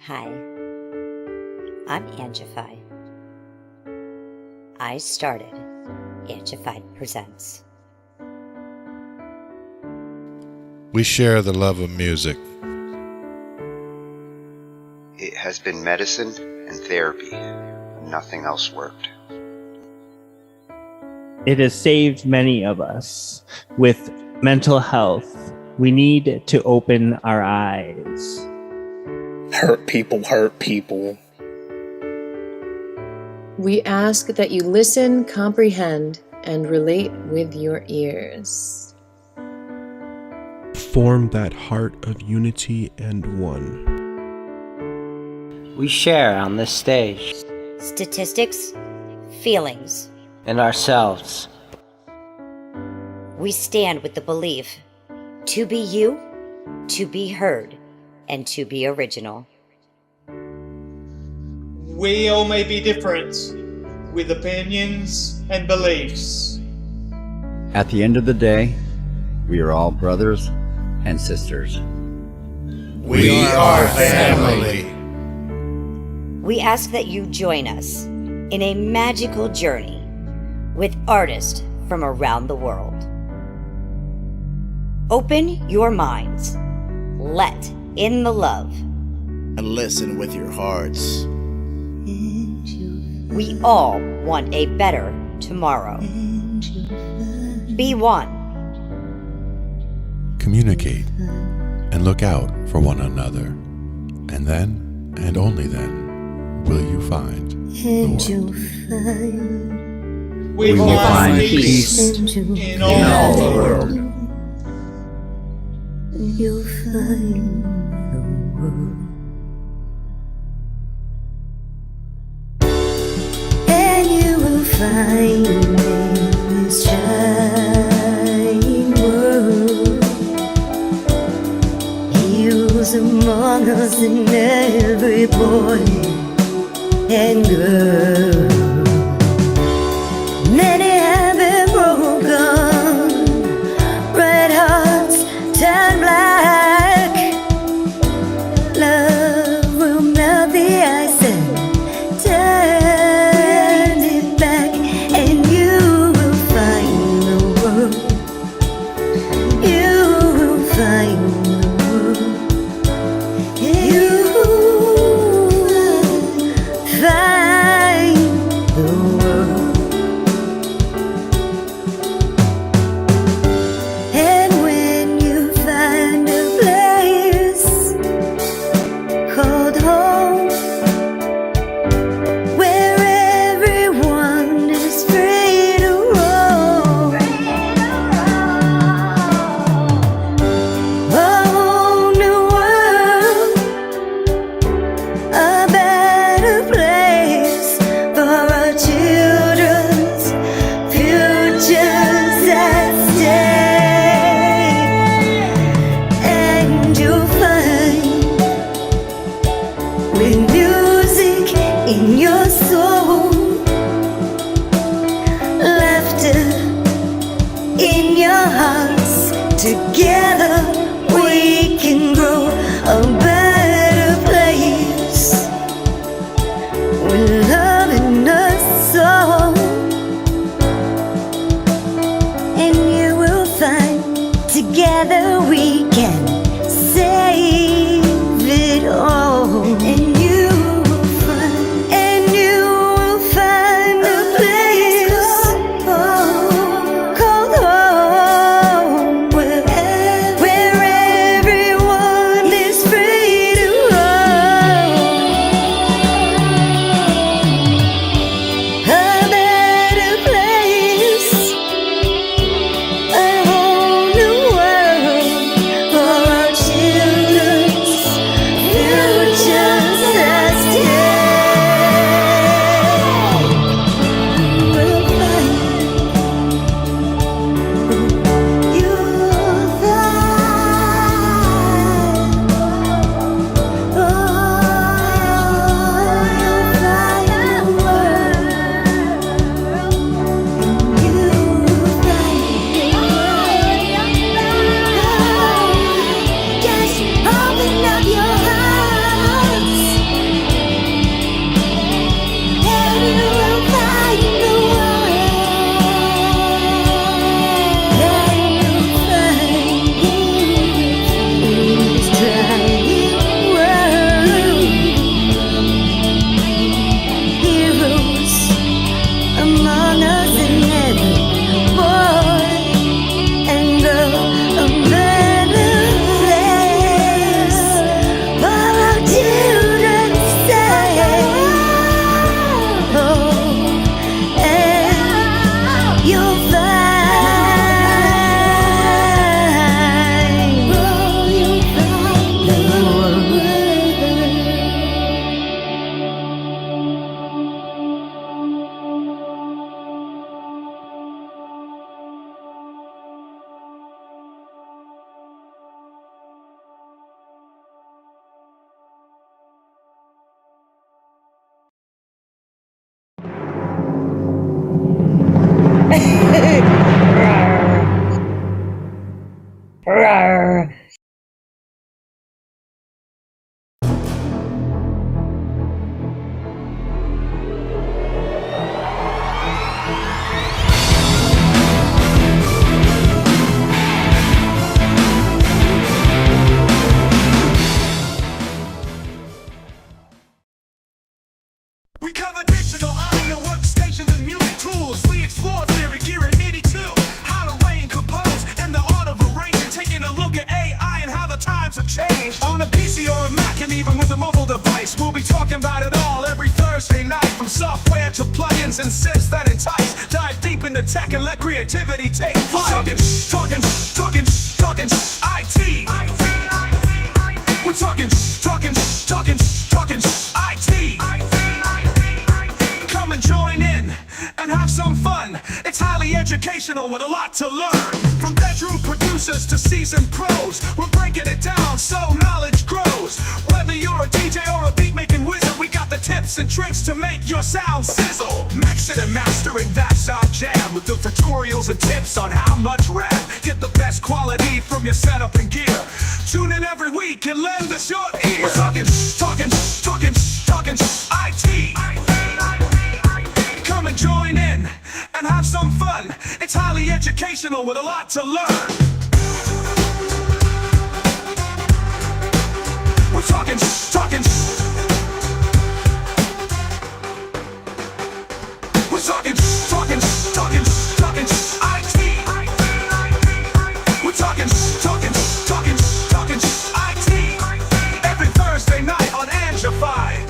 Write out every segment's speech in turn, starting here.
Hi, I'm Angified. I started Angified Presents. We share the love of music. It has been medicine and therapy. Nothing else worked. It has saved many of us. With mental health, we need to open our eyes. Hurt people hurt people. We ask that you listen, comprehend, and relate with your ears. Form that heart of unity and one. We share on this stage. Statistics, feelings. And ourselves. We stand with the belief to be you, to be heard, and to be original. We all may be different, with opinions and beliefs. At the end of the day, we are all brothers and sisters. We are family. We ask that you join us in a magical journey with artists from around the world. Open your minds, let in the love, and listen with your hearts. We all want a better tomorrow. Be one. Communicate and look out for one another. And then, and only then, will you find the world. We will find peace in all the world. You'll find the world. And you will find this shining world. Heroes among us in every boy and girl. Many have been broken, red hearts turn black. Love will melt the ice and turn it back, and you will find the world. You will find the world. You will find the world. And when you find a place called home, where everyone is free to roam, a whole new world, a better place for our children's futures at stake. And you'll find, with music in your soul, laughter in your hearts, together we can grow a better place, with love in us all. And you will find, together we can save it all. And you will find a place called home, where software to plugins and synths that entice. Dive deep into tech and let creativity take flight. Talkin IT. We're talking IT. Come and join in and have some fun. It's highly educational with a lot to learn. From bedroom producers to seasoned pros, we're breaking it down so knowledge grows. Whether you're a DJ or a beat making wizard, we got the tips and tricks to make your sound sizzle. Mixing and mastering, that's our jam. With the tutorials and tips on how much rap. Get the best quality from your setup and gear. Tune in every week and lend us your ear. We're talking IT. Come and join in and have some fun. It's highly educational with a lot to learn. We're talking We're talking IT. We're talking IT. Every Thursday night on Angified.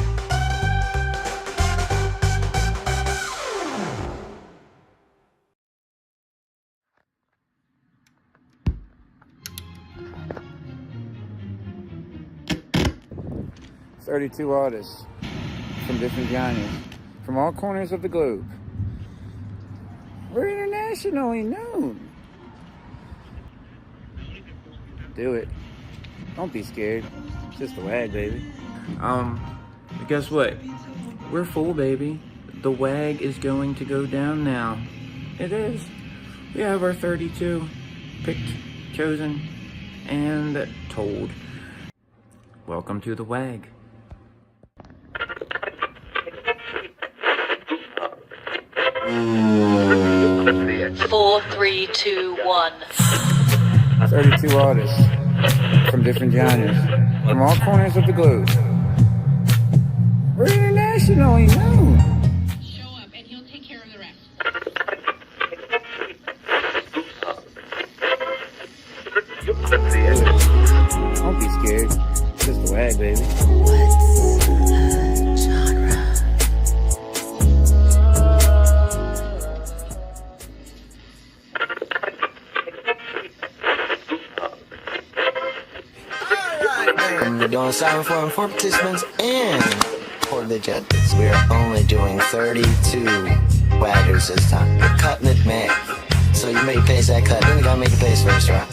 "32 artists from different genres, from all corners of the globe. We're internationally known." Do it. Don't be scared. It's just the WAG, baby. Guess what? We're full, baby. The WAG is going to go down now. It is. We have our 32 picked, chosen, and told. Welcome to the WAG. Four, three, two, one. 32 artists from different genres, from all corners of the globe. We're internationally known. Show up and he'll take care of the rest. Don't be scared. It's just the WAG, baby. We're doing silent form for participants and for the judges. We are only doing 32 waggers this time. We're cutting it mad. So you make pace that cut, then you gotta make a pace first, right?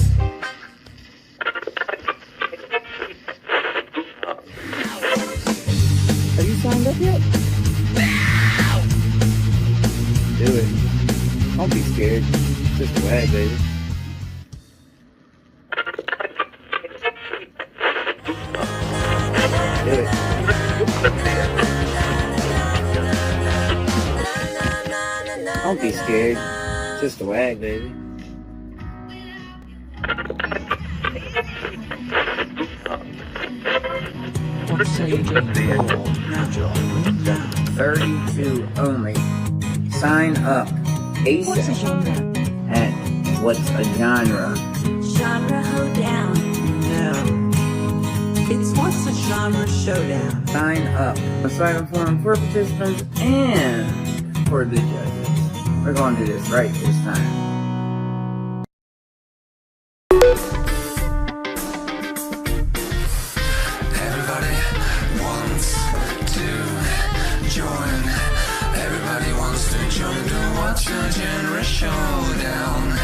Have you signed up yet? Do it. Don't be scared. It's just the WAG, baby. Do it. Don't be scared. It's just the WAG, baby. "32 only. Sign up ASAP." And what's a genre? Genre hoedown. No. It's what's a genre showdown. Sign up. A silent forum for participants and for the judges. We're going to do this right this time. Everybody wants to join. Everybody wants to join to watch a genre showdown.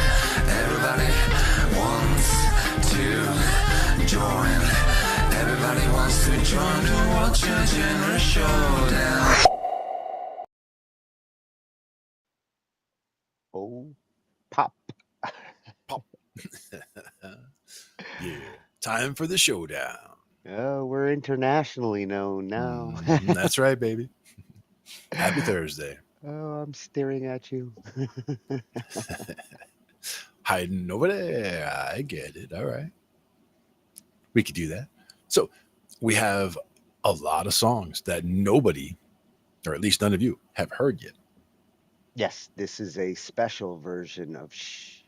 Everybody wants to join. Everybody wants to join to watch a genre showdown. Oh, pop. Pop. Yeah. Time for the showdown. Oh, we're internationally known now. That's right, baby. Happy Thursday. Oh, I'm staring at you. Hiding over there. I get it. All right. We could do that. So we have a lot of songs that nobody, or at least none of you, have heard yet. Yes, this is a special version of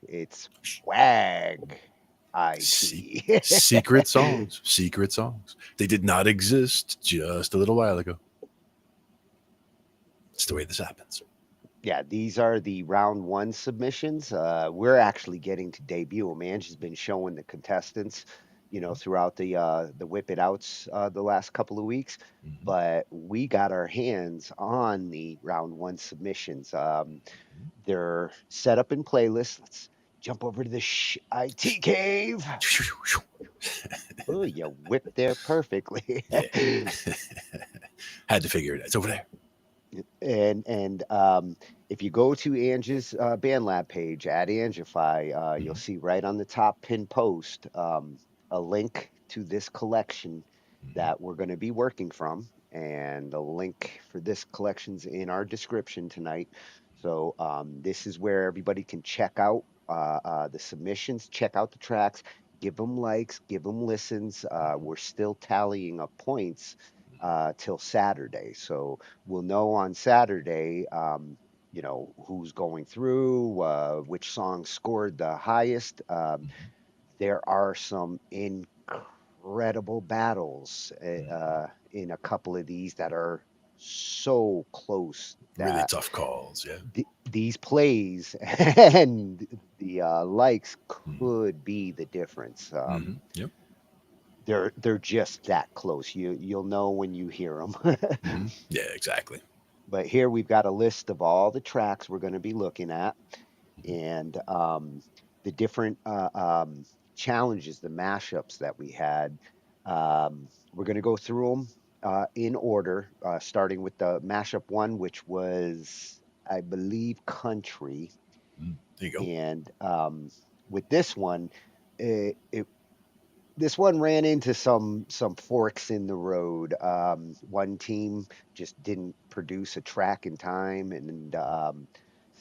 it's WAG IT. Secret songs. Secret songs. They did not exist just a little while ago. It's the way this happens. Yeah, these are the round one submissions. We're actually getting to debut them. Angie's been showing the contestants, throughout the Whip It Outs the last couple of weeks. But we got our hands on the round one submissions. They're set up in playlists. Let's jump over to the IT cave. Oh, you whipped there perfectly. Had to figure it out. It's over there. And if you go to Angie's BandLab page at Angify, you'll see right on the top pin post a link to this collection that we're going to be working from, and the link for this collection's in our description tonight. So this is where everybody can check out the submissions, check out the tracks, give them likes, give them listens. We're still tallying up points till Saturday. So we'll know on Saturday, who's going through, which song scored the highest. There are some incredible battles in a couple of these that are so close. Really tough calls, yeah. These plays and the likes could be the difference. Yep. They're just that close. You'll know when you hear them. Yeah, exactly. But here we've got a list of all the tracks we're going to be looking at, and the different challenges, the mashups that we had. We're going to go through them in order, starting with the mashup one, which was, I believe, country. There you go. And with this one, this one ran into some forks in the road. One team just didn't produce a track in time, and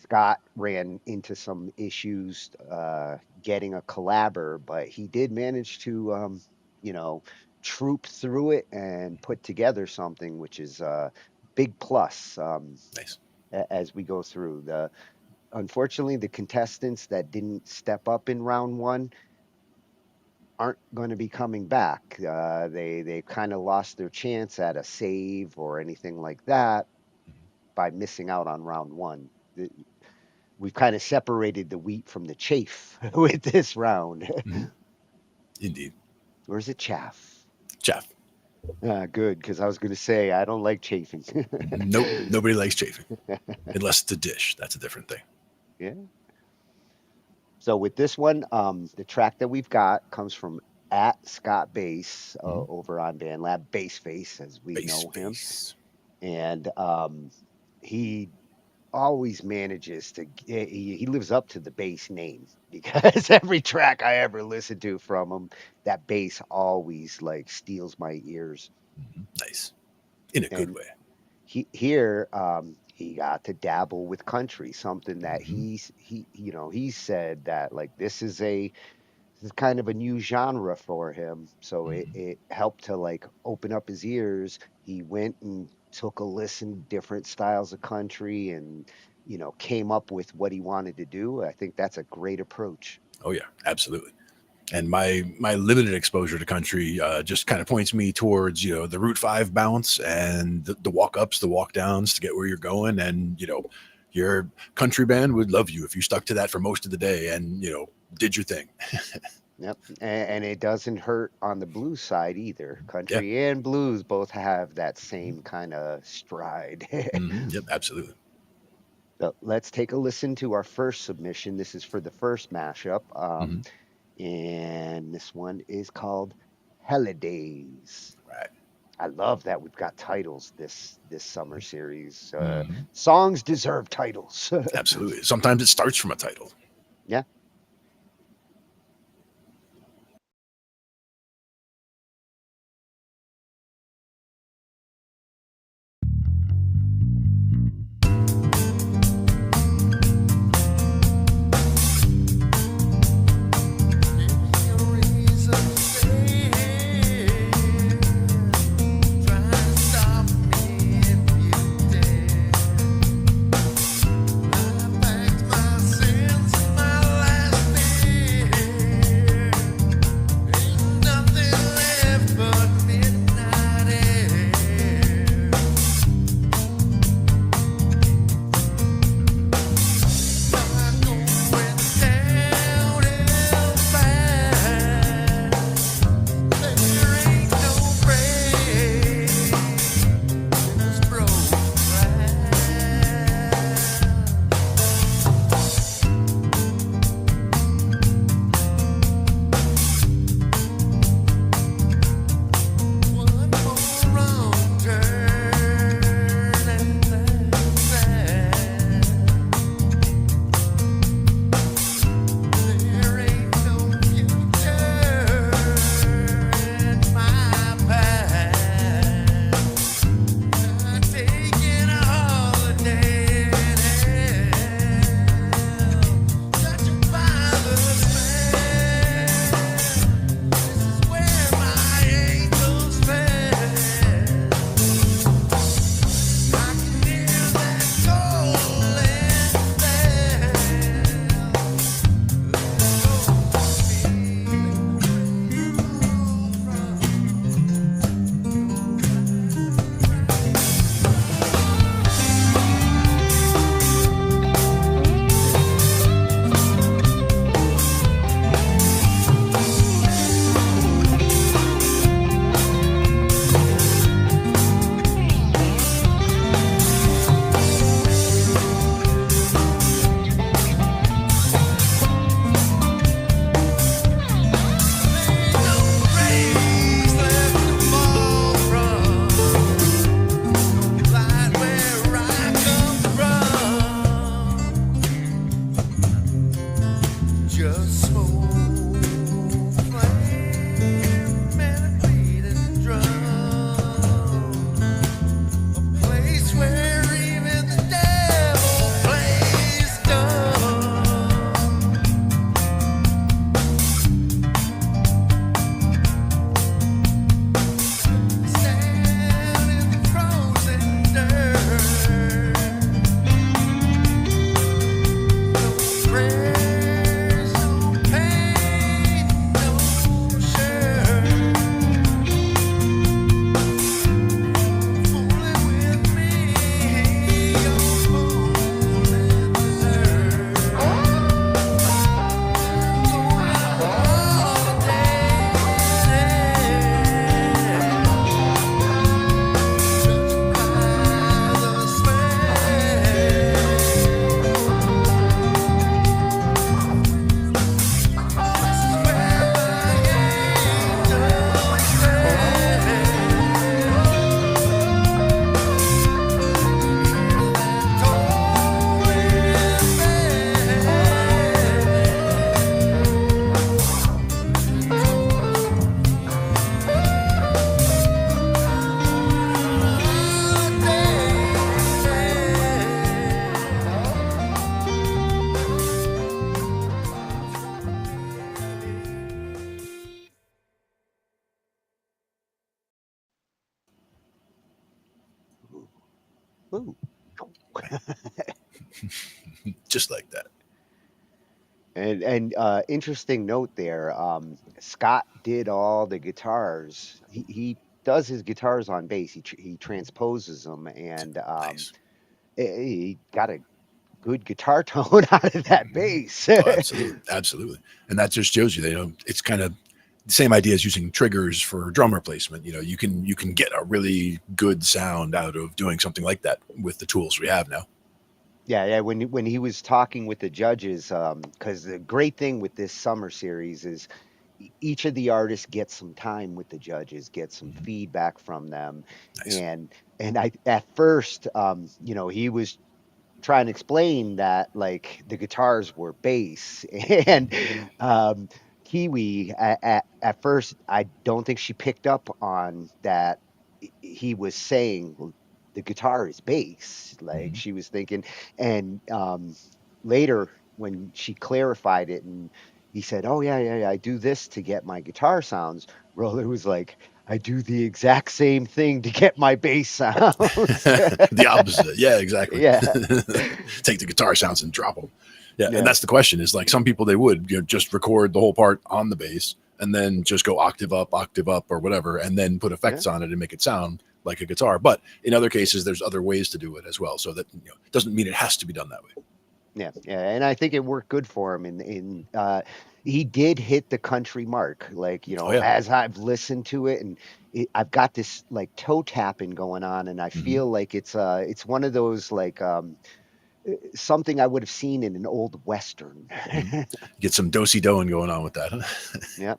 Scott ran into some issues getting a collabor, but he did manage to, troop through it and put together something, which is a big plus. Nice. As we go through. Unfortunately, the contestants that didn't step up in round one aren't going to be coming back. They kind of lost their chance at a save or anything like that by missing out on round one. We've kind of separated the wheat from the chaff with this round. Indeed. Or is it chaff? Chaff. Good, because I was going to say I don't like chafing. Nope, nobody likes chafing. Unless it's a dish. That's a different thing. Yeah. So with this one, the track that we've got comes from at Scott Bass over on BandLab, Bassface, as we know him. And he always manages to, he lives up to the bass name, because every track I ever listen to from him, that bass always like steals my ears. Nice. In a good way. Here, he got to dabble with country, something that he said that like this is kind of a new genre for him. So it helped to like open up his ears. He went and took a listen to different styles of country and, came up with what he wanted to do. I think that's a great approach. Oh yeah, absolutely. And my limited exposure to country just kind of points me towards, the Route 5 bounce and the walk ups, the walk downs to get where you're going. And, your country band would love you if you stuck to that for most of the day and, did your thing. Yep. And it doesn't hurt on the blues side either. Country and blues both have that same kind of stride. Yep, absolutely. So let's take a listen to our first submission. This is for the first mashup. And this one is called HELLIDAZE. Right. I love that we've got titles this summer series. Songs deserve titles. Absolutely. Sometimes it starts from a title. Yeah. My sins, my life. just smoke, flame, and a beating drum. A place where even the devil plays dumb. Stand in the frozen dirt. No prayers, no pain, no shirt. Fooling with me, you're fooling with Ooh. Just like that. And interesting note there. Scott did all the guitars. He does his guitars on bass. He transposes them, and he got a good guitar tone out of that bass. Oh, absolutely, absolutely, and that just shows you that, it's kind of the same idea as using triggers for drum replacement. You can get a really good sound out of doing something like that with the tools we have now. Yeah. When he was talking with the judges, because the great thing with this summer series is each of the artists gets some time with the judges, get some feedback from them, Nice. and I at first, he was trying to explain that like the guitars were bass and Kiwi at first I don't think she picked up on that he was saying the guitar is bass, like she was thinking. And later when she clarified it and he said, oh yeah, I do this to get my guitar sounds, Roller was like, I do the exact same thing to get my bass sounds. The opposite. Yeah, exactly. Yeah. Take the guitar sounds and drop them. Yeah, Yeah. and that's the question. Is like some people, they would just record the whole part on the bass and then just go octave up, or whatever, and then put effects on it and make it sound like a guitar. But in other cases, there's other ways to do it as well. So that doesn't mean it has to be done that way. Yeah, and I think it worked good for him. He did hit the country mark, like as I've listened to it, and I've got this like toe tapping going on, and I feel like it's one of those like something I would have seen in an old western. Get some do-si doing going on with that. Huh? Yeah,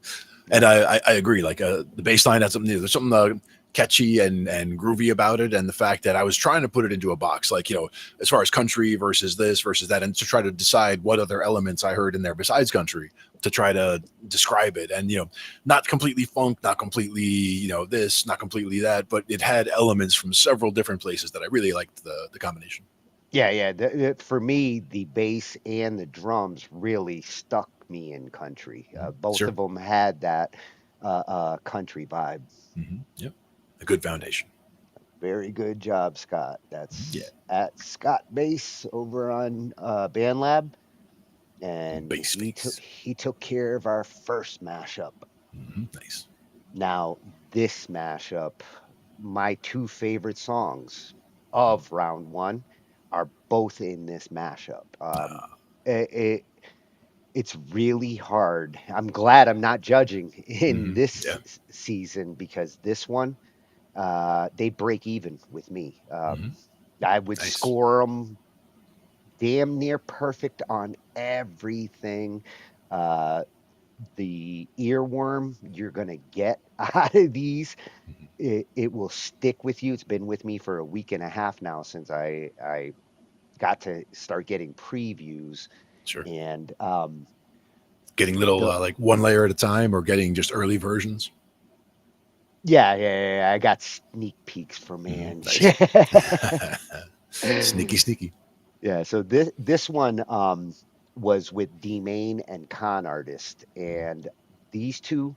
and I agree. Like the bass line has something new. There's something catchy and groovy about it, and the fact that I was trying to put it into a box, like as far as country versus this versus that, and to try to decide what other elements I heard in there besides country to try to describe it. And not completely funk, not completely this, not completely that, but it had elements from several different places that I really liked the combination. Yeah. For me, the bass and the drums really stuck me in country. Both of them had that country vibe. Yep, a good foundation. Very good job, Scott. That's at Scott Bass over on BandLab, and he took care of our first mashup. Nice. Now this mashup, my two favorite songs of round one are both in this mashup. It's really hard. I'm glad I'm not judging in this season, because this one, they break even with me. I would score them damn near perfect on everything. The earworm you're going to get out of these, it will stick with you. It's been with me for a week and a half now since I got to start getting previews. Sure. And Getting little The- like one layer at a time, or getting just early versions. yeah. I got sneak peeks from Ange. Sneaky. Yeah, so this one was with D Main and Con Artist, and these two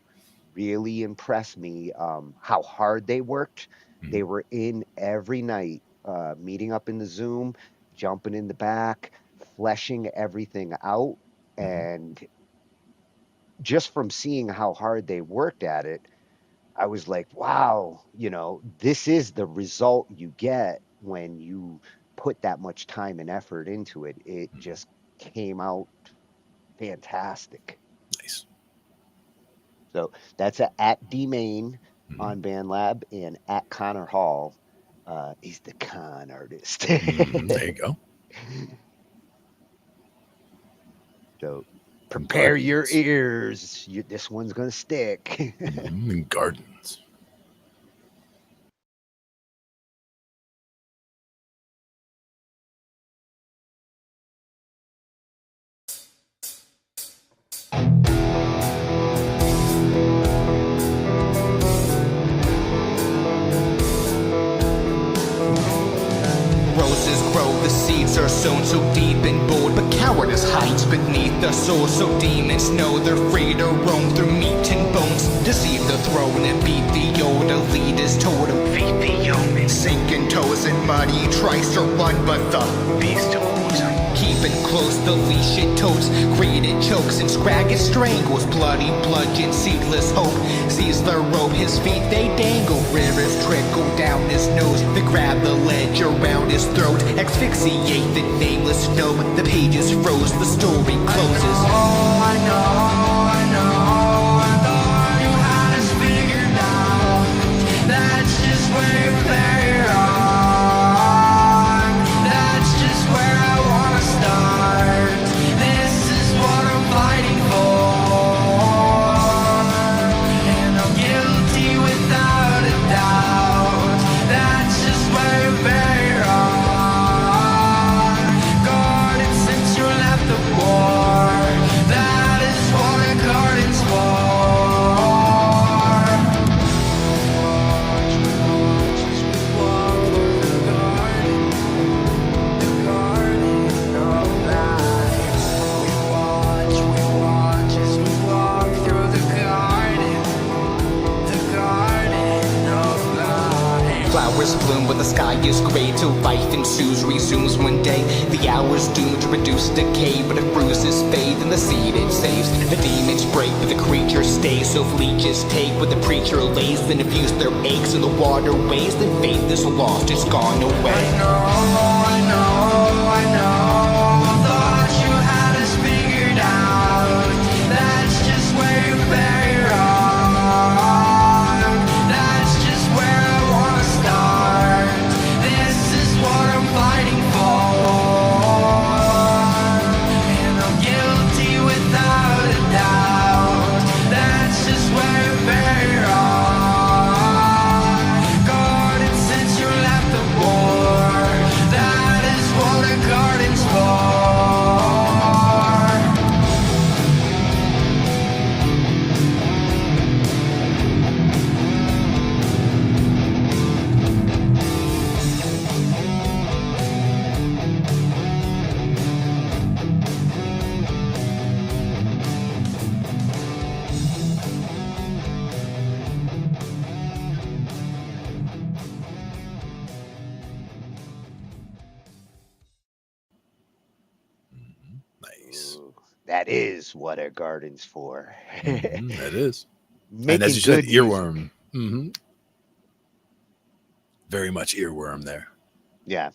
really impressed me. How hard they worked. They were in every night, meeting up in the Zoom, jumping in the back, fleshing everything out, and just from seeing how hard they worked at it, I was like, wow, this is the result you get when you put that much time and effort into it. It just came out fantastic. Nice. So that's at D Main on BandLab, and at Connor Hall. He's the con artist. There you go. So prepare your ears. This one's going to stick. And Gardens. Roses grow, the seeds are sown so deep and bold, but cowardice hides beneath the soul. So demons know they're free to roam through meat and bones, deceive the throne and beat the old elitist totem. Feed the humans, sinking toes in mud. He tries to run, but the beast holds him. Keeping close, the leash it totes. Greed it chokes and scrag it strangles. Bloody bludgeon, seedless hope. Sees the rope, his feet they dangle. Rivers trickle down his nose. They grab the ledge around his throat. Asphyxiate the nameless gnome. The pages froze, the story closes. I know. I thought you had us figured out. That's just where you play wrong. That's just where I wanna start. This is what I'm fighting for, and I'm guilty without a doubt. That's just where you play wrong. Guarded since you left the war. That is what a garden's for. Flowers bloom, but the sky is gray till life ensues, resumes one day. The hours doomed to reduce decay, but if bruises fade, then the seed it saves. The demons break, but the creatures stay. So if leeches take what the preacher lays, then infuse their aches in the waterways, then faith is lost, it's gone away. I know. Thought you had us figured out. That's just where you play wrong. That's just where I wanna start. This is what I'm fighting for, and I'm guilty without a doubt. That's just where you play wrong. Guarded since you left the war. That is what a garden's for. Nice. That is what a garden's for. That is. Making and as you said, good music. earworm. Very much earworm there. Yeah.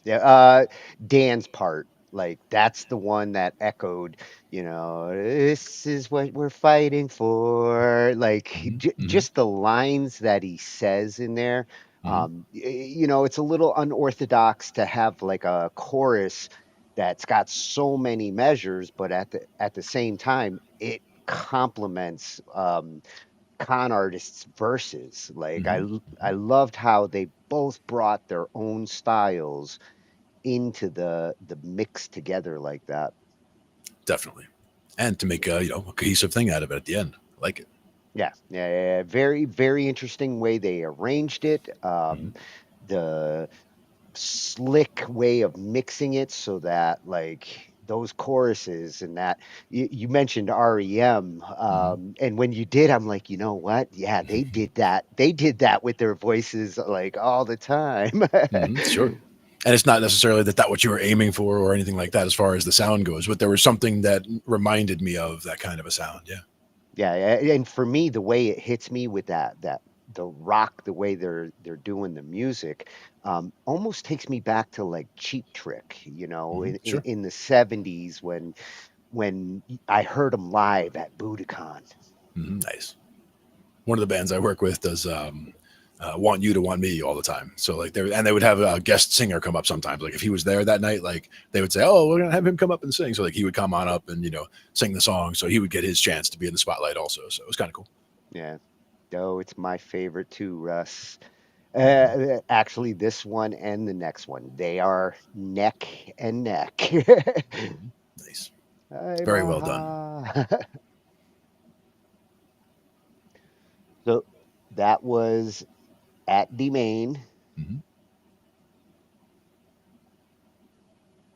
Dan's part, like that's the one that echoed, this is what we're fighting for. Like just the lines that he says in there. It's a little unorthodox to have like a chorus that's got so many measures, but at the same time, it complements con artists' verses. Like I loved how they both brought their own styles into the mix together like that. Definitely. and to make a cohesive thing out of it at the end. I like it. Yeah. Very, very interesting way they arranged it. The slick way of mixing it so that like those choruses and that you mentioned REM, and when you did, I'm like, you know what? Yeah, they did that. They did that with their voices like all the time. Sure. And it's not necessarily that what you were aiming for or anything like that as far as the sound goes, but there was something that reminded me of that kind of a sound. Yeah. Yeah, and for me, the way it hits me with that the rock, the way they're doing the music, almost takes me back to like Cheap Trick, Sure. in the '70s when I heard them live at Budokan. Nice. One of the bands I work with does Want You to Want Me all the time. So like they would have a guest singer come up sometimes. Like if he was there that night, like they would say, "Oh, we're gonna have him come up and sing." So like he would come on up and sing the song. So he would get his chance to be in the spotlight also. So it was kind of cool. Yeah. Oh, it's my favorite too, Russ. Actually, this one and the next one, they are neck and neck. Nice. Very well done. So that was at the main.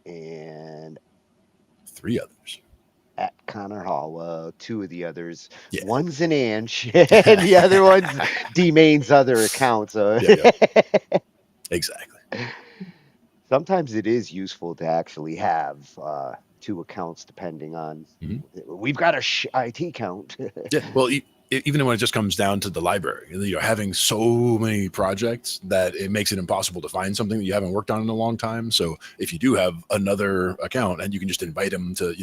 And 3 others at Connor Hall. 2 of the others. Yeah. One's an Ange, and the other one's D-Main's other account. So exactly. Sometimes it is useful to actually have 2 accounts, depending on. We've got a Shhh I.T count. Yeah. Well, even when it just comes down to the library, having so many projects that it makes it impossible to find something that you haven't worked on in a long time. So if you do have another account, and you can just invite them to,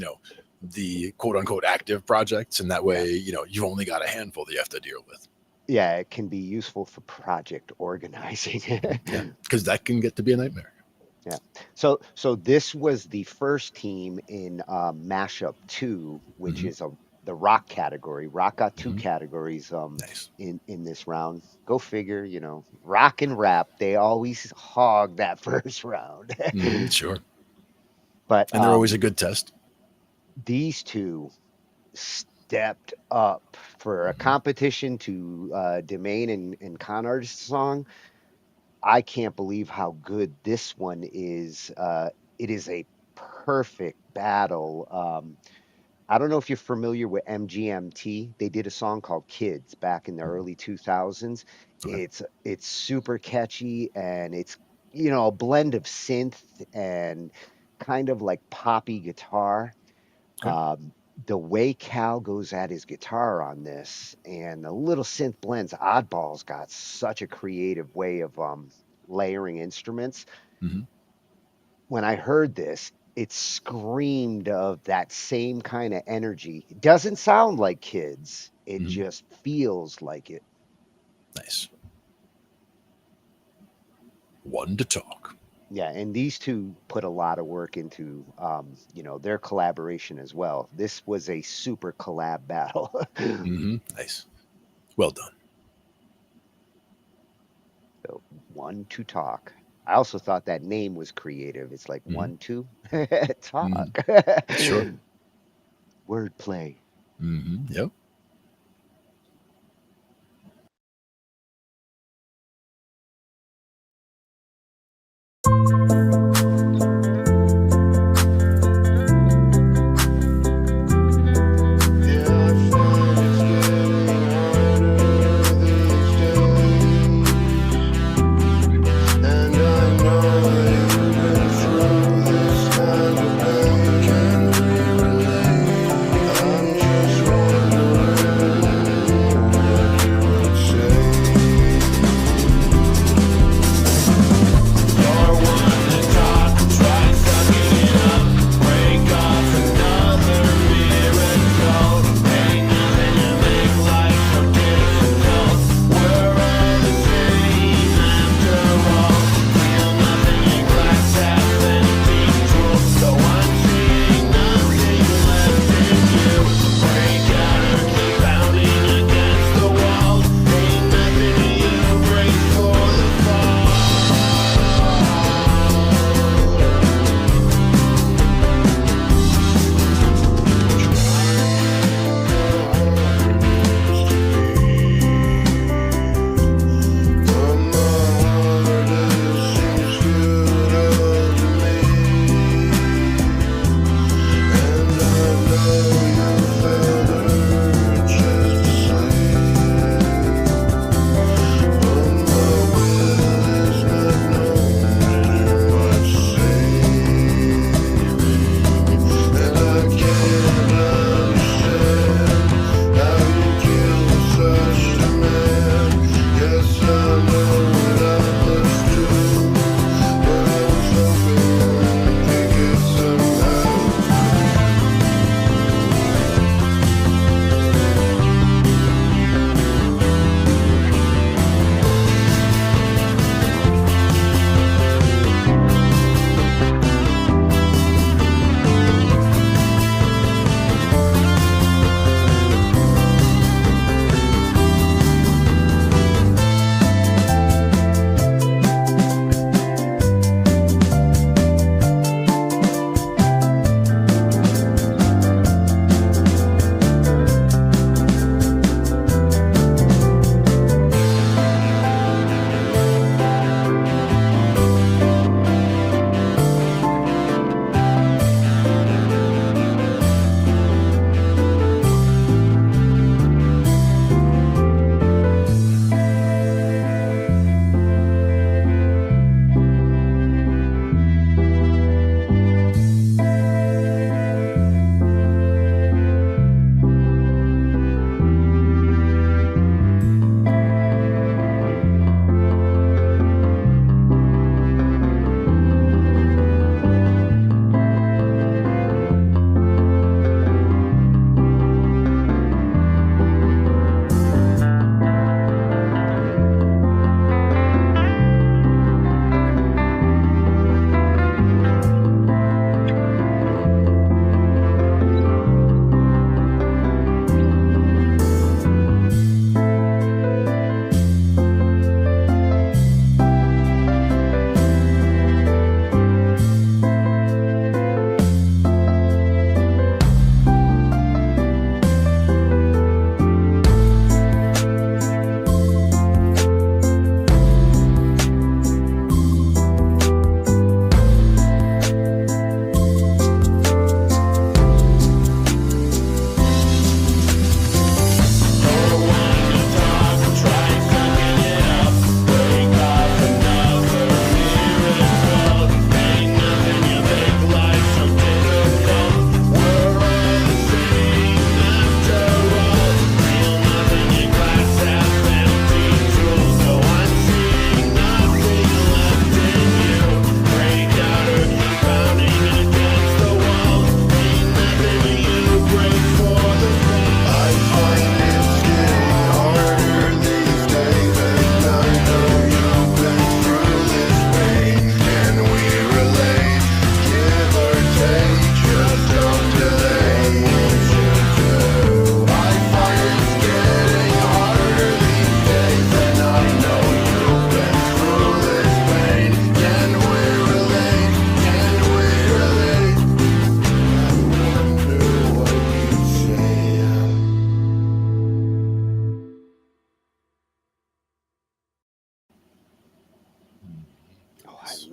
the quote unquote active projects, and that way, you've only got a handful that you have to deal with. Yeah, it can be useful for project organizing. Yeah, because that can get to be a nightmare. Yeah. So this was the first team in MASHUP 2, which is the rock category. Rock got 2 categories nice. in this round. Go figure, rock and rap, they always hog that first round. Sure. But and they're always a good test. These 2 stepped up for a competition to Domain and Con Artist song. I can't believe how good this one is. It is a perfect battle. I don't know if you're familiar with MGMT. They did a song called Kids back in the early 2000s. Okay. It's super catchy, and it's a blend of synth and kind of like poppy guitar. Okay. The way Cal goes at his guitar on this, and the little synth blends, Oddball's got such a creative way of layering instruments. When I heard this, it screamed of that same kind of energy. It doesn't sound like Kids. It just feels like it. Nice. One to talk. Yeah, and these 2 put a lot of work into, their collaboration as well. This was a super collab battle. Nice. Well done. So, One to Talk. I also thought that name was creative. It's like 1, 2, talk. Sure. Wordplay. Yep.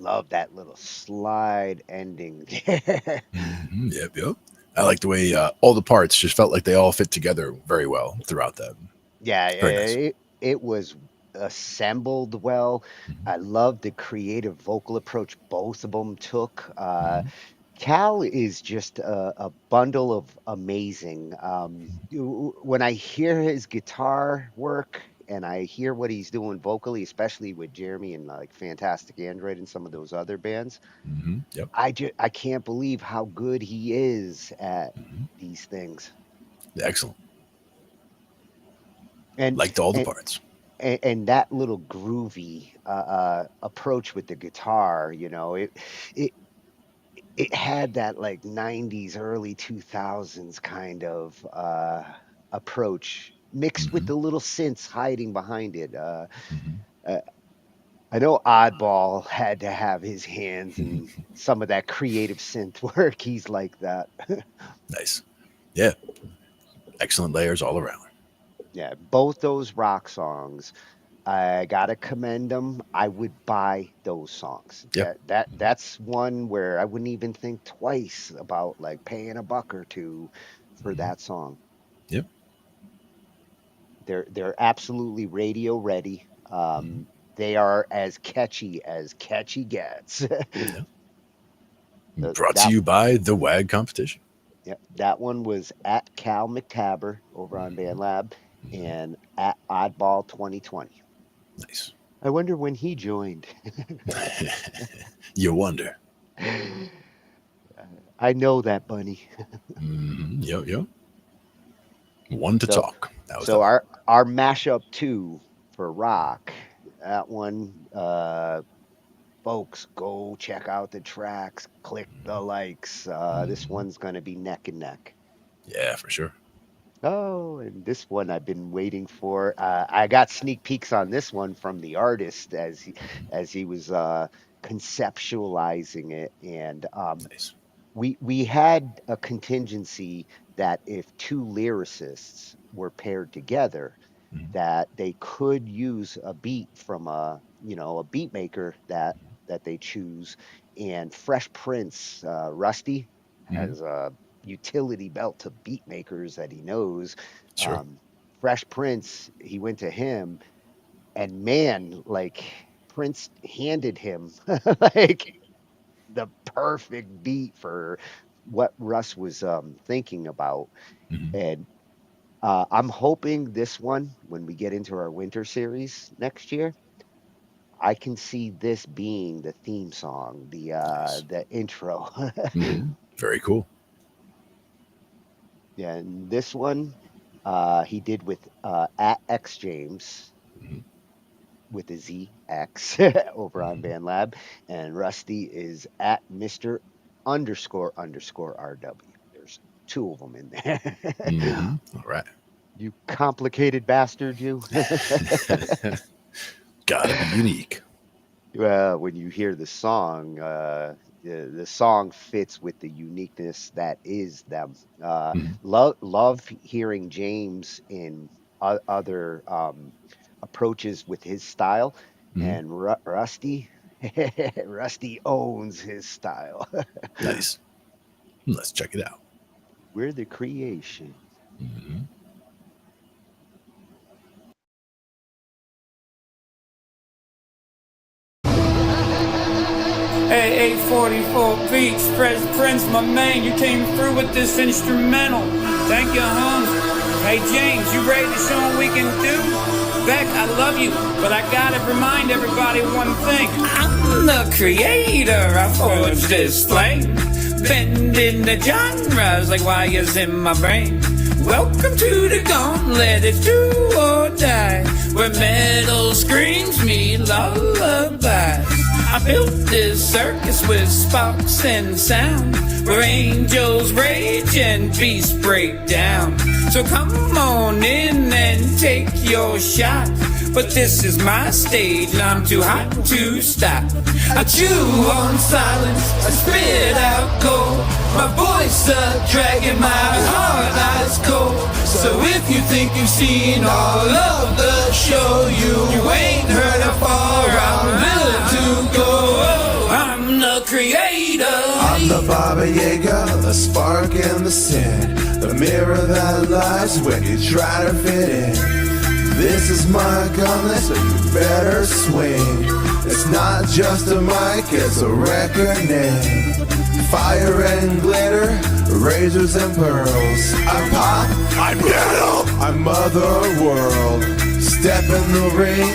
love that little slide ending there. Yep, yep. I like the way all the parts just felt like they all fit together very well throughout that. Yeah, Very nice. it was assembled well. I love the creative vocal approach both of them took. Cal is just a bundle of amazing. When I hear his guitar work and I hear what he's doing vocally, especially with Jeremy and like Fantastic Android and some of those other bands, Yep. I can't believe how good he is at these things. Excellent. And liked all the parts. And that little groovy approach with the guitar, it had that like 90s, early 2000s kind of approach mixed with the little synths hiding behind it. I know Oddball had to have his hands in some of that creative synth work. He's like that. Nice. Yeah. Excellent layers all around. Yeah, both those rock songs, I gotta commend them. I would buy those songs. Yep. That's one where I wouldn't even think twice about like paying a buck or two for that song. Yep. They're absolutely radio ready. They are as catchy gets. Brought to you by the WAG competition. Yeah, that one was at Cal McTaber over on BandLab and at Oddball 2020. Nice. I wonder when he joined. You wonder. I know that bunny. Yep. One to talk. So our mashup 2 for rock, that one, folks, go check out the tracks, click the likes. This one's going to be neck and neck. Yeah, for sure. Oh, and this one I've been waiting for. I got sneak peeks on this one from the artist as he was conceptualizing it, and nice. we had a contingency that if two lyricists were paired together, that they could use a beat from a beat maker that they choose. And Fresh Prince, Rusty, has a utility belt to beat makers that he knows. Sure. Fresh Prince, he went to him, and man, like Prince handed him like the perfect beat for what Russ was thinking about. And I'm hoping this one, when we get into our winter series next year, I can see this being the theme song, the intro. Very cool. Yeah, and this one he did with at X James with the ZX over on BandLab, and Rusty is at Mr. __ RW. There's two of them in there. All right. You complicated bastard, you. Gotta be unique. Well, when you hear the song, the song fits with the uniqueness that is them. Love hearing James in other approaches with his style, and Rusty owns his style. Nice. Let's check it out. We're the creation. Hey, 844 Beats, Fresh Prince, my man, you came through with this instrumental. Thank you, Holmes. Hey, James, you ready to show them we can do? Beck, I love you, but I gotta remind everybody one thing. I'm the creator, I forged this flame, bending the genres like wires in my brain. Welcome to the gauntlet, it's do or die, where metal screams me lullabies. I built this circus with sparks and sound, where angels rage and beasts break down. So come on in and take your shot, but this is my stage and I'm too hot to stop. I chew on silence, I spit out gold, my voice a dragon, my heart ice cold. So if you think you've seen all of the show, you ain't heard how far I'm willing to go. the creator. I'm the Baba Yaga, the spark and the sin, the mirror that lies when you try to fit in. This is my gauntlet, so you better swing. It's not just a mic, it's a reckoning. Fire and glitter, razors and pearls. I pop, I battle, I'm Mother World. Step in the ring,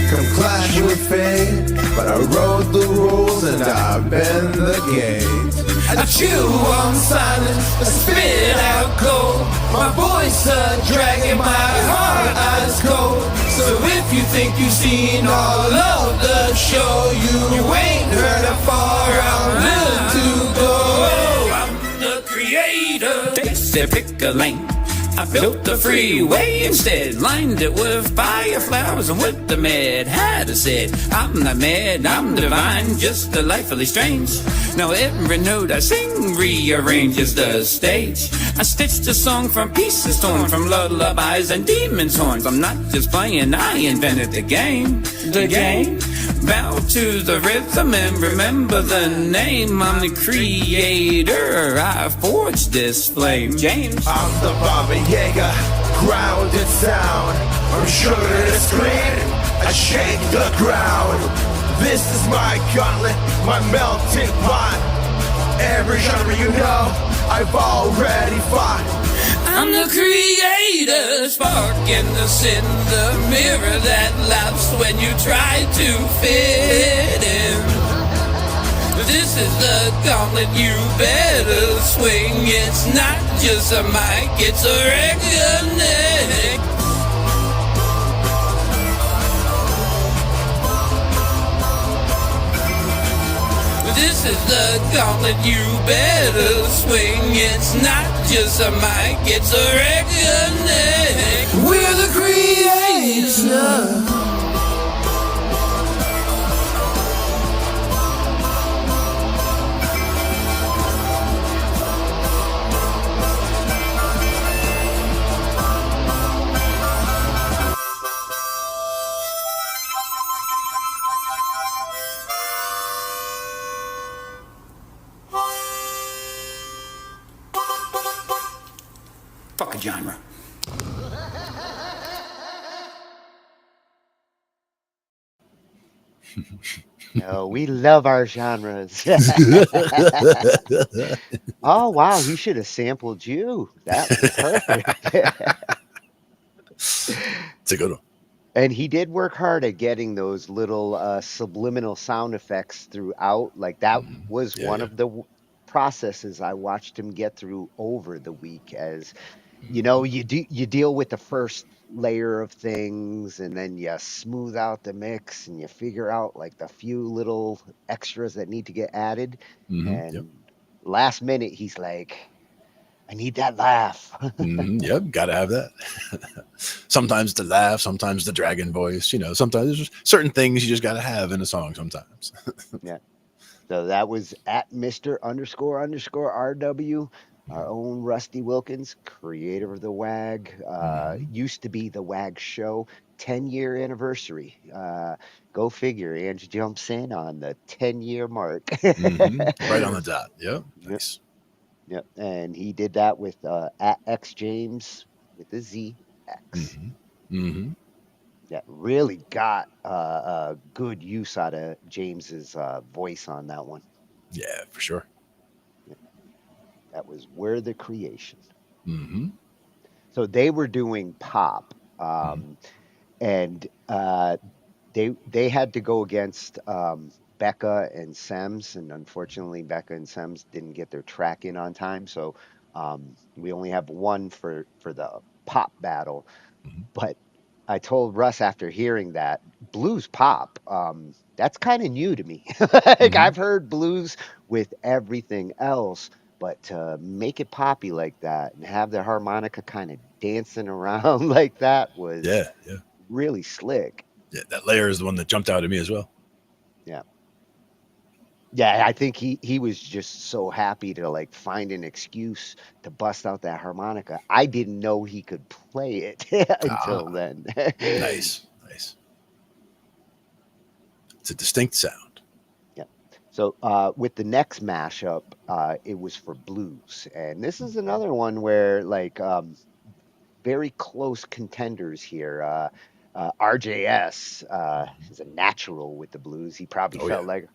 come clash with fate. But I wrote the rules and I bend the gate. I chew on silence, I spit out cold. My voice a dragon, my heart ice cold. So if you think you've seen all of the show, you ain't heard how far I'm willing to go. I'm the creator. They said pick a lane. I built the freeway instead, lined it with fire flowers and with the Mad Hatter said, I'm not mad, I'm divine, just delightfully strange. Now every note I sing rearranges the stage. I stitched a song from pieces torn from lullabies and demon's horns. I'm not just playing, I invented the game. The game? Bow to the rhythm and remember the name. I'm the creator, I forged this flame. James. I'm the Baba Yaga, grounded sound. From sugar to scream, I shake the ground. This is my gauntlet, my melting pot. Every genre you know, I've already fought. I'm the creator, spark in the sin, the mirror that laughs when you try to fit in. This is the gauntlet you better swing. It's not just a mic, it's a reckoning. This is the gauntlet you better swing. It's not just a mic, it's a reckoning. We're the creators. Fuck a genre. No, we love our genres. Oh, wow. He should have sampled you. That was perfect. It's a good one. And he did work hard at getting those little subliminal sound effects throughout. Like that was one of the processes I watched him get through over the week. As you know, you deal with the first layer of things, and then you smooth out the mix, and you figure out like the few little extras that need to get added. And last minute, he's like, I need that laugh. Yep, gotta have that. Sometimes the laugh, sometimes the dragon voice. You know, sometimes there's just certain things you just gotta have in a song. Sometimes. Yeah. So that was at Mr__RW, our own Rusty Wilkins, creator of the WAG. Used to be the WAG show, 10-year anniversary. Go figure. Ange jumps in on the 10-year mark. Right on the dot. Yep. Nice. Yep, and he did that with at X James with the Z X. That really got good use out of James's voice on that one. Yeah, for sure. Yeah. That was We're the Creation. So they were doing pop, and they had to go against Becca and Sems, and unfortunately Becca and Sems didn't get their track in on time, so we only have one for the pop battle. But I told Russ after hearing that blues pop, that's kind of new to me. Like I've heard blues with everything else, but to make it poppy like that and have the harmonica kind of dancing around like that was really slick. Yeah, that layer is the one that jumped out at me as well. Yeah, I think he was just so happy to like find an excuse to bust out that harmonica. I didn't know he could play it until then. Nice. It's a distinct sound. Yeah. So with the next mashup, it was for blues, and this is another one where like very close contenders here. RJS is a natural with the blues. He probably felt like,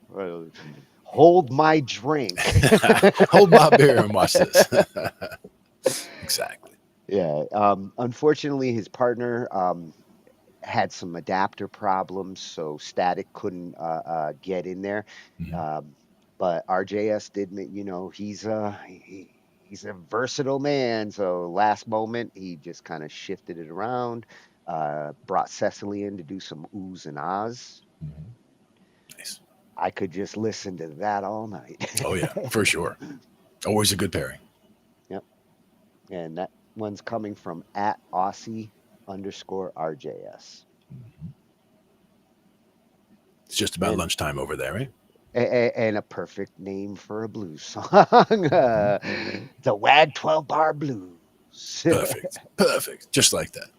hold my drink, hold my beer and watch this. Exactly. Yeah. Unfortunately, his partner had some adapter problems, so Static couldn't get in there. But RJS did, he's a versatile man. So last moment, he just kind of shifted it around, brought Cecily in to do some oohs and ahs. Nice. I could just listen to that all night. Oh yeah, for sure. Always a good pairing. Yep. And that one's coming from @Aussie_RJS. It's just about lunchtime over there, right? And a perfect name for a blues song. The WAG 12-bar blues. Perfect. Perfect. Just like that.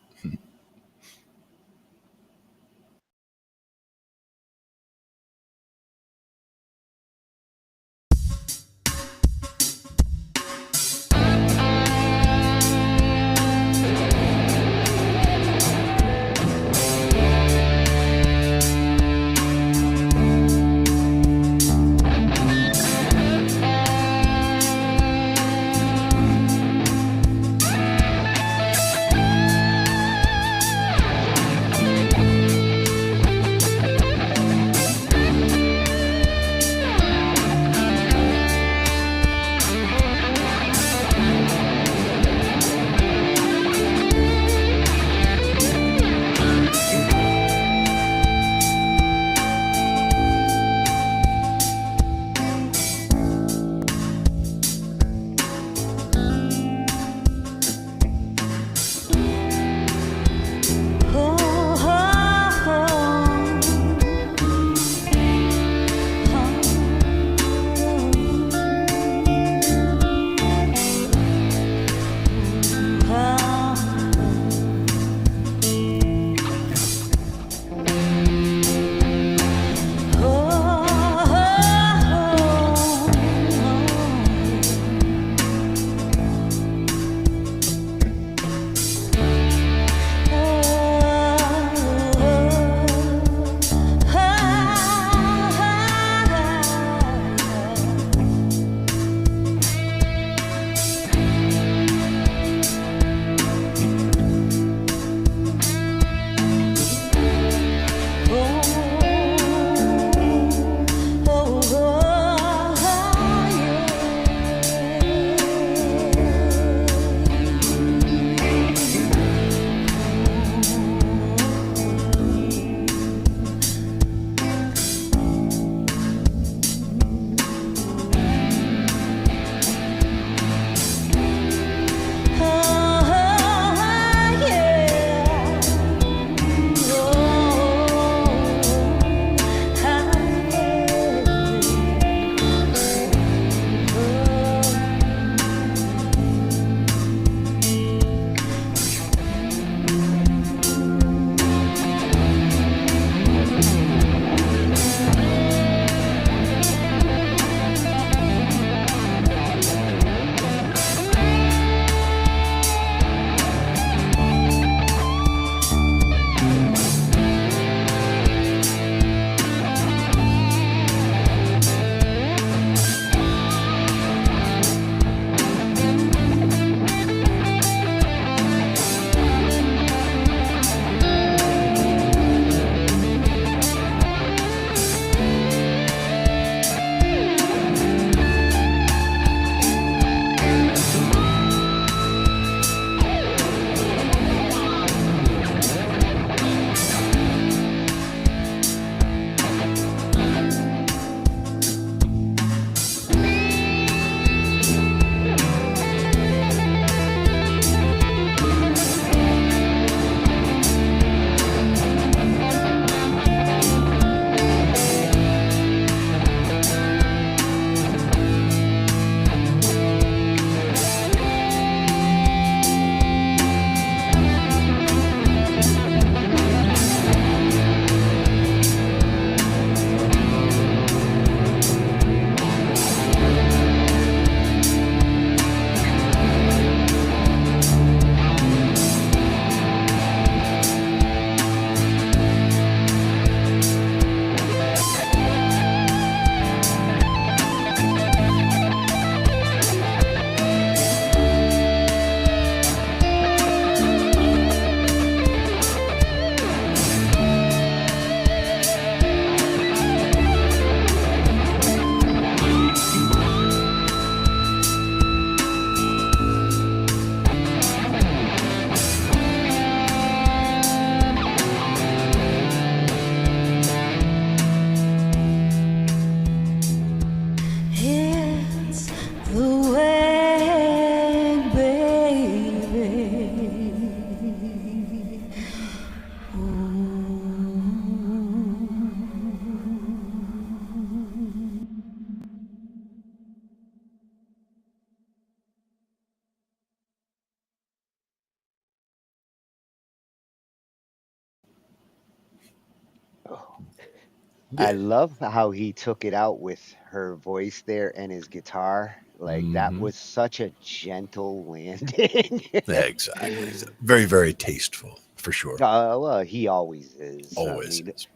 I love how he took it out with her voice there and his guitar. Like that was such a gentle landing. Exactly. Very, very tasteful for sure. Well, he always is. Always I mean, is.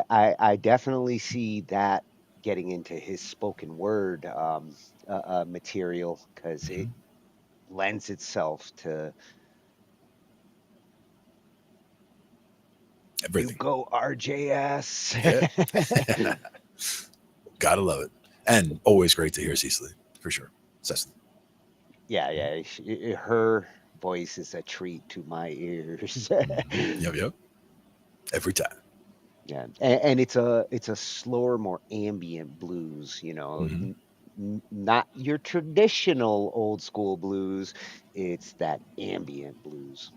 I definitely see that getting into his spoken word material because it lends itself to Everything. You go RJS. Yeah. Gotta love it. And always great to hear Cecily, for sure. Cecily. Yeah. Her voice is a treat to my ears. Yep. Every time. Yeah, and it's a slower, more ambient blues. Not your traditional old school blues. It's that ambient blues.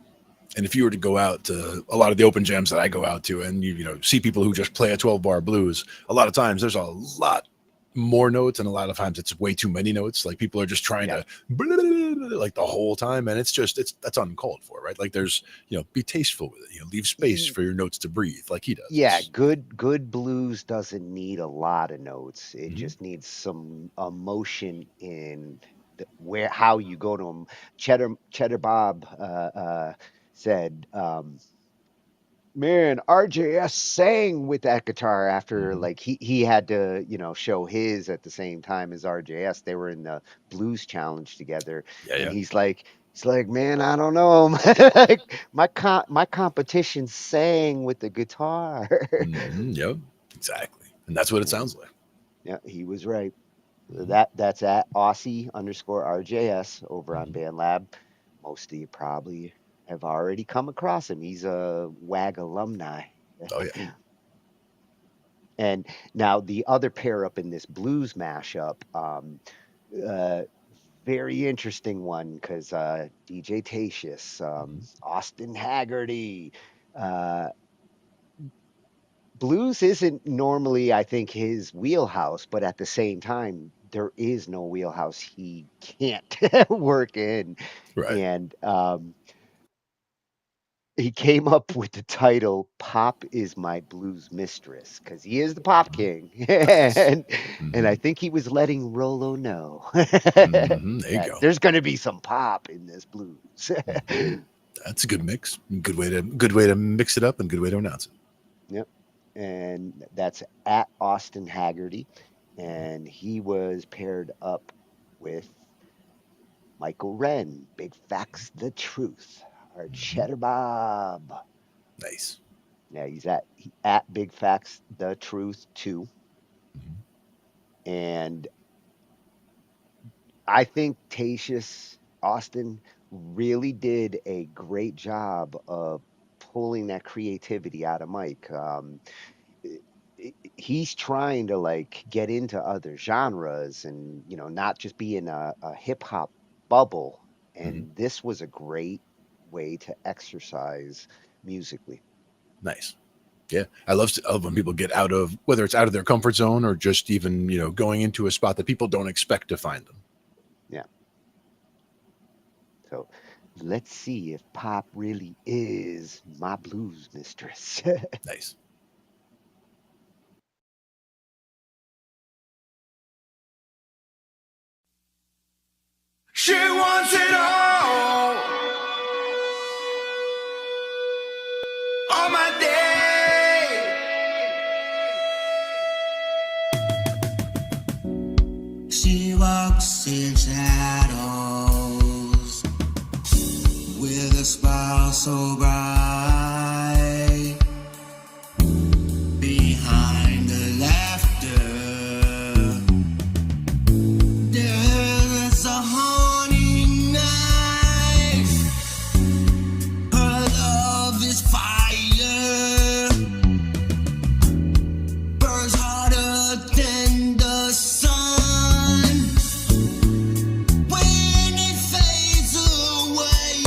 And if you were to go out to a lot of the open jams that I go out to, and you see people who just play a 12-bar blues, a lot of times there's a lot more notes, and a lot of times it's way too many notes. Like people are just trying to like the whole time, and that's uncalled for, right? Like there's be tasteful with it. Leave space for your notes to breathe, like he does. Yeah, good blues doesn't need a lot of notes. It just needs some emotion in how you go to them. Cheddar Bob said, man, RJS sang with that guitar after like he had to, show his at the same time as RJS. They were in the blues challenge together. And he's like, man, I don't know. my competition sang with the guitar. Yep, exactly. And that's what it sounds like. Yeah, he was right. That's at Aussie_RJS over on BandLab. Most of you probably have already come across him. He's a WAG alumni. Oh yeah. And now the other pair up in this blues mashup, very interesting one because DJ Tatius, Austin Haggerty. Blues isn't normally, I think, his wheelhouse, but at the same time, there is no wheelhouse he can't work in. Right. And he came up with the title "Pop Is My Blues Mistress" because he is the pop king, and I think he was letting Rolo know There you go. there's going to be some pop in this blues. That's a good mix. Good way to mix it up, and good way to announce it. Yep. And that's at Austin Haggerty, and he was paired up with Michael Wren, Big Facts the Truth, our Cheddar Bob. Nice. Yeah, he's at Big Facts the Truth too. And I think Tatius Austin really did a great job of pulling that creativity out of Mike. He's trying to like get into other genres and not just be in a hip hop bubble. And this was a great way to exercise musically. Nice. Yeah, I love when people get out of, whether it's out of their comfort zone or just even going into a spot that people don't expect to find them. Yeah. So let's see if pop really is my blues mistress. Nice. She wants it all. On my day. She walks in shadows with a smile so bright. Behind the laughter, there's a honey knife. Her love is fire, burns harder than the sun. When it fades away,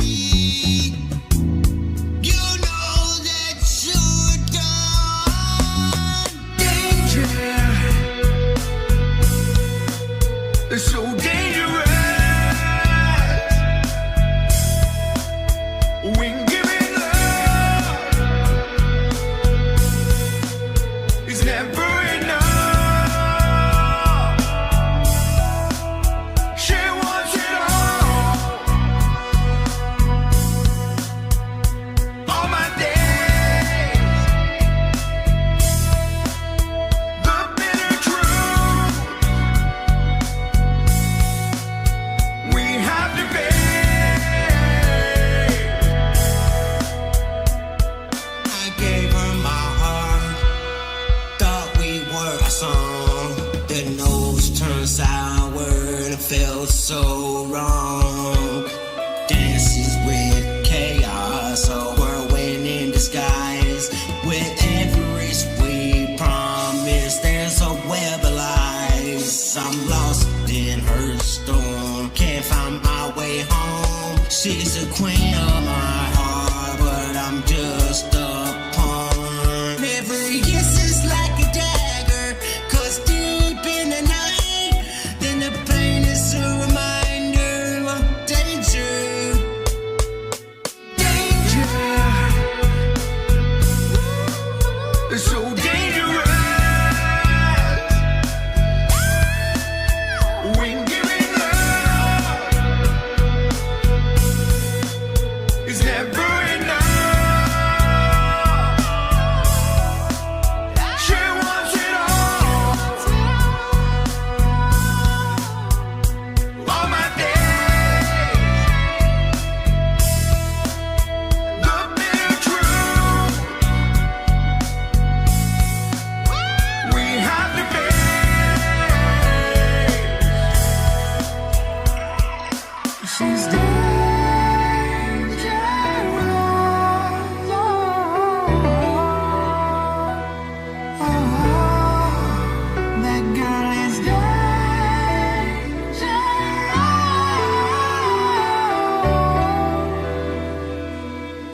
queen of my heart, but I'm just a pawn. Every kiss is like a dagger, 'cause deep in the night, then the pain is a reminder of danger. Danger. It's so dangerous. When giving love is never enough. She wants it all. All my days. The bitter truth. We have to face. She's that girl is dangerous.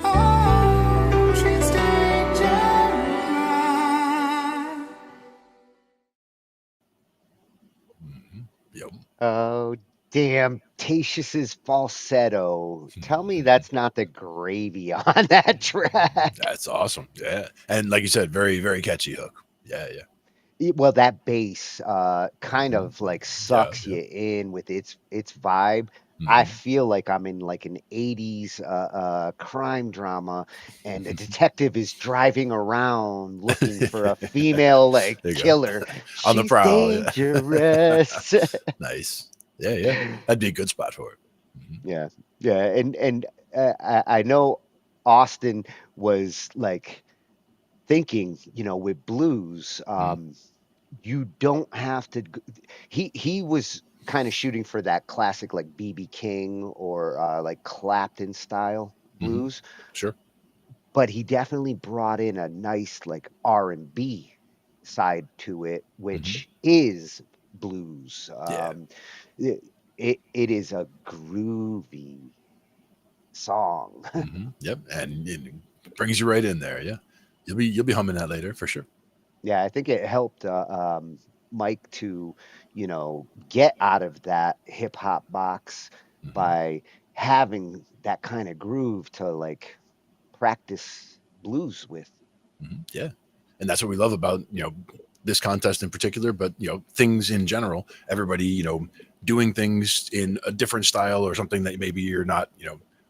Oh, she's dangerous. Yep. Oh, damn. Tatius's falsetto. Tell me that's not the gravy on that track. That's awesome. Yeah. And like you said, very, very catchy hook. Yeah, yeah. Well, that bass kind of like Yeah, sucks yeah. you in with its vibe. I Mhm. feel like I'm in like an 80s crime drama, and a detective is driving around looking for a female like There you go. killer. On the She's prowl. Yeah. dangerous. Nice. Yeah, yeah. That'd be a good spot for it. Yeah, yeah, and I know Austin was like thinking, with blues, you don't have to. He was kind of shooting for that classic like BB King or like Clapton style Mhm. blues, Sure. but he definitely brought in a nice like R&B side to it, Mhm. which is blues. Yeah. It is a groovy song. Yep. And it brings you right in there. Yeah. You'll be humming that later for sure. Yeah, I think it helped Mike to, get out of that hip hop box by having that kind of groove to like practice blues with. Yeah. And that's what we love about, this contest in particular, but, things in general, everybody, doing things in a different style or something that maybe you're not,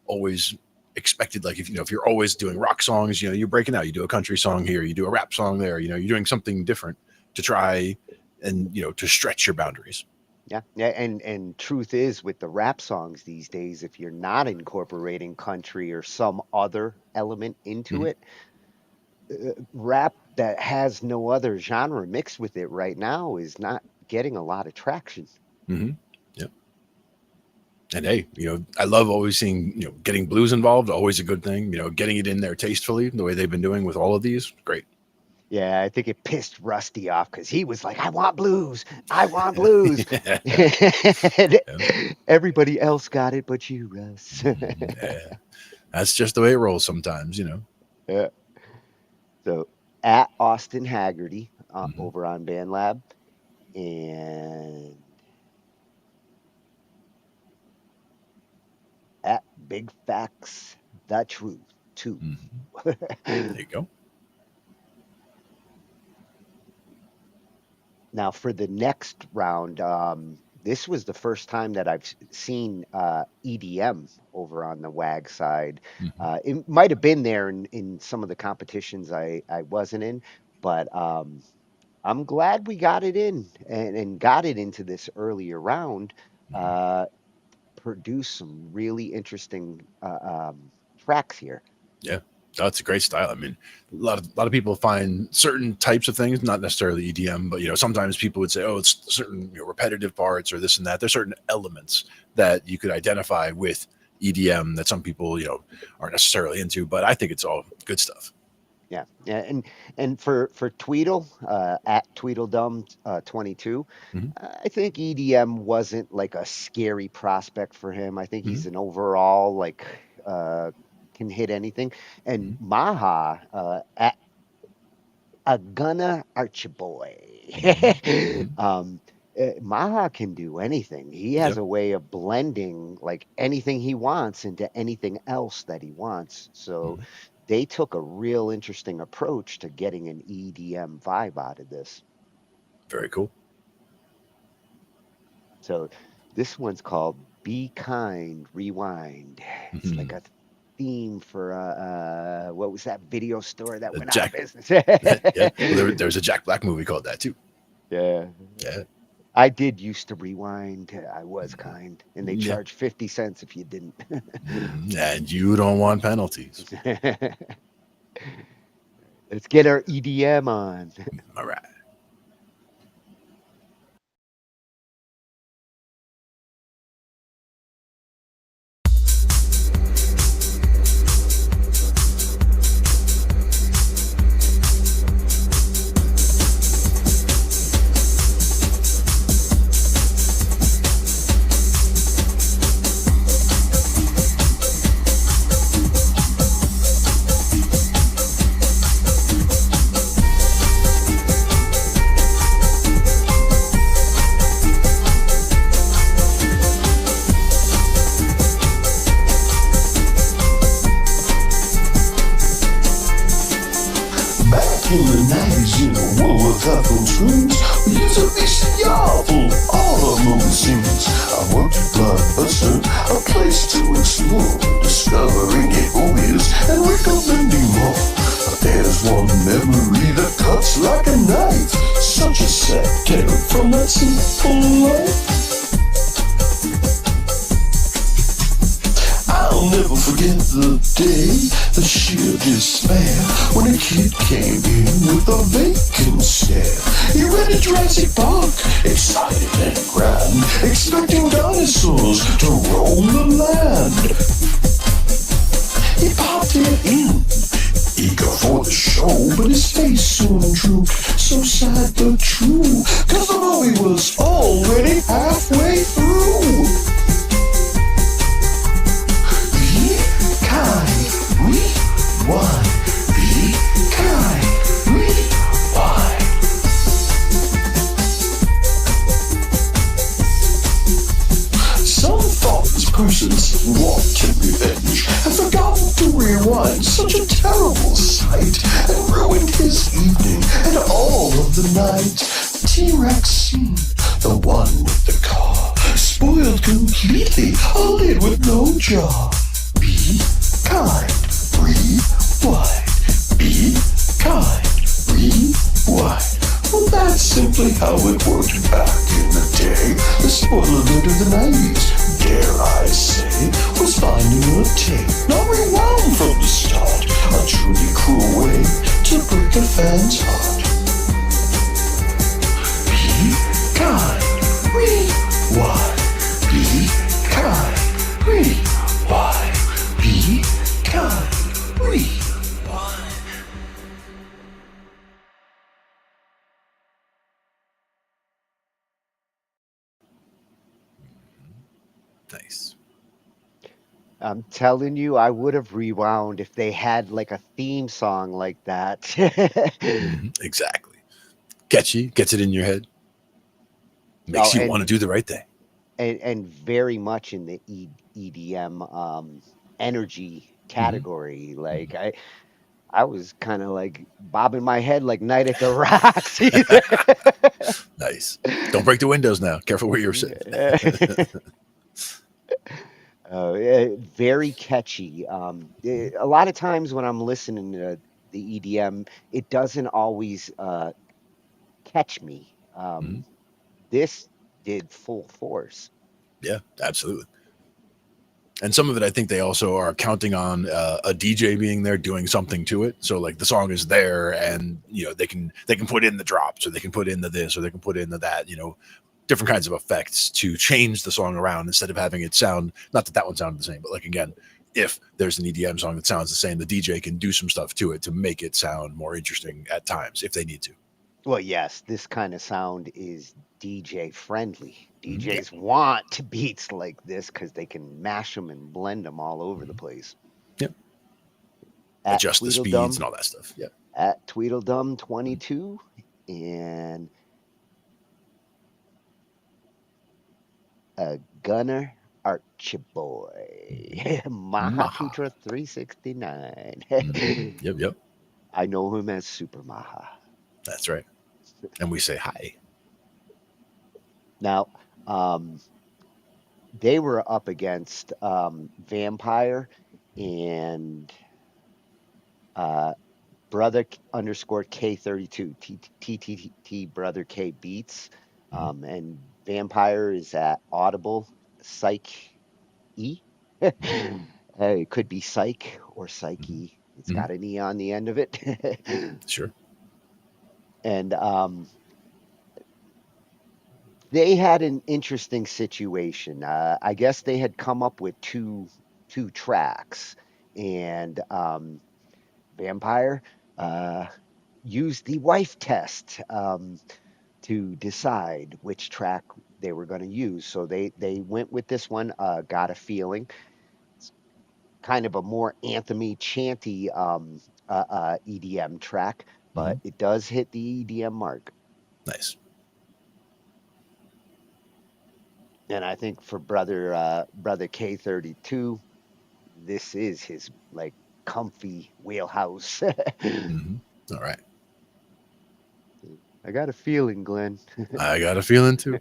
always expected. Like if you're always doing rock songs, you're breaking out, you do a country song here, you do a rap song there, you're doing something different to try and, to stretch your boundaries. Yeah, yeah, and truth is with the rap songs these days, if you're not incorporating country or some other element into Mhm. it, rap that has no other genre mixed with it right now is not getting a lot of traction. Yep. And hey, I love always seeing, getting blues involved, always a good thing, getting it in there tastefully, the way they've been doing with all of these. Great. Yeah, I think it pissed Rusty off because he was like, I want blues. I want blues. And everybody else got it but you, Russ. Yeah. That's just the way it rolls sometimes. Yeah. So at Austin Haggerty over on BandLab, and at Big Facts, the truth, too. There you go. Now, for the next round, this was the first time that I've seen EDM over on the WAG side. It might have been there in some of the competitions I wasn't in, but I'm glad we got it in and got it into this earlier round. Produced some really interesting tracks here. Yeah. That's a great style. I mean, a lot of people find certain types of things, not necessarily EDM, but sometimes people would say, "Oh, it's certain repetitive parts or this and that." There's certain elements that you could identify with EDM that some people aren't necessarily into, but I think it's all good stuff. Yeah, yeah, and for Tweedle at Tweedledum 22, I think EDM wasn't like a scary prospect for him. I think he's an overall like can hit anything. And Maha, a gunna Archie boy. Maha can do anything. He has Yep. a way of blending like anything he wants into anything else that he wants. So they took a real interesting approach to getting an EDM vibe out of this. Very cool. So this one's called Be Kind, Rewind. It's like a theme for what was that video store that went out of Jack. business? Yeah. Well, there's a Jack Black movie called that too. Yeah. Yeah. I did used to rewind. I was kind, and they Yeah. charged 50 cents if you didn't. And you don't want penalties. Let's get our EDM on. All right. Back in the 90s, in a world without those screens, we used to be y'all full of all the movie scenes. I worked at Blockbuster, a place to explore, discovering gay movies and recommending more. But there's one memory that cuts like a knife, such a sad tale from that simple life. I'll never forget the day, the sheer despair, when a kid came in with a vacant stare. He rented Jurassic Park, excited and grand, expecting dinosaurs to roam the land. He popped it in, eager for the show, but his face soon drooped, so sad but true, 'cause the movie was already halfway through. Rewind, be kind, rewind. Some thoughtless persons walked in revenge and forgotten to rewind, such a terrible sight, and ruined his evening and all of the night. T-Rex scene, the one with the car, spoiled completely, a lid with no jaw. Be kind, rewind, be kind, rewind. Well, that's simply how it worked back in the day. The spoiler alert of the 90s, dare I say, was finding a tape, not rewound from the start. A truly cruel way to break a fan's heart. Be kind, rewind, be kind, rewind, be kind, rewind. Nice. I'm telling you, I would have rewound if they had like a theme song like that. Exactly. Catchy, gets it in your head. Makes you want to do the right thing. And very much in the EDM energy category. Like I was kind of like bobbing my head like Night at the Roxy. Nice. Don't break the windows now. Careful where you're sitting. Very catchy. A lot of times when I'm listening to the EDM, it doesn't always catch me. This did full force. Yeah, absolutely. And some of it, I think they also are counting on a DJ being there doing something to it. So like the song is there, and they can put in the drops, or they can put in the this, or they can put in the that. Different kinds of effects to change the song around instead of having it sound. Not that that one sounded the same, but like again, if there's an EDM song that sounds the same, the DJ can do some stuff to it to make it sound more interesting at times if they need to. Well, yes, this kind of sound is DJ friendly. DJs want beats like this because they can mash them and blend them all over the place. Yep. At Adjust the Tweedledum, speeds and all that stuff. Yep. At Tweedledum22 and Gunner Archiboy. Mahaputra 369. Yep. I know him as Super Maha. That's right. And we say hi. Now, they were up against Vampire and brother underscore K32 TTT brother K beats. And Vampire is at Audible Psych E. It could be Psych or Psyche. It's got an E on the end of it. Sure. And they had an interesting situation. I guess they had come up with two tracks, and Vampire used the wife test to decide which track they were going to use. So they went with this one, Got a Feeling. It's kind of a more anthemy, chanty EDM track, but it does hit the EDM mark. Nice. And I think for brother K32, this is his like comfy wheelhouse. All right. I got a feeling, Glenn. I got a feeling too.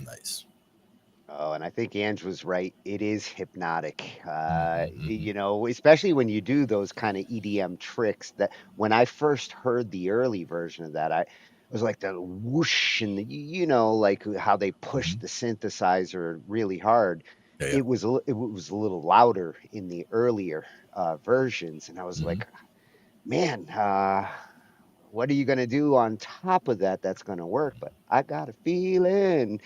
Nice. Oh, and I think Ange was right. It is hypnotic. You know, especially when you do those kind of EDM tricks that when I first heard the early version of that, I was like the whoosh and you know, like how they pushed the synthesizer really hard. It was it was a little louder in the earlier versions, and I was like, man, what are you going to do on top of that that's going to work? But I got a feeling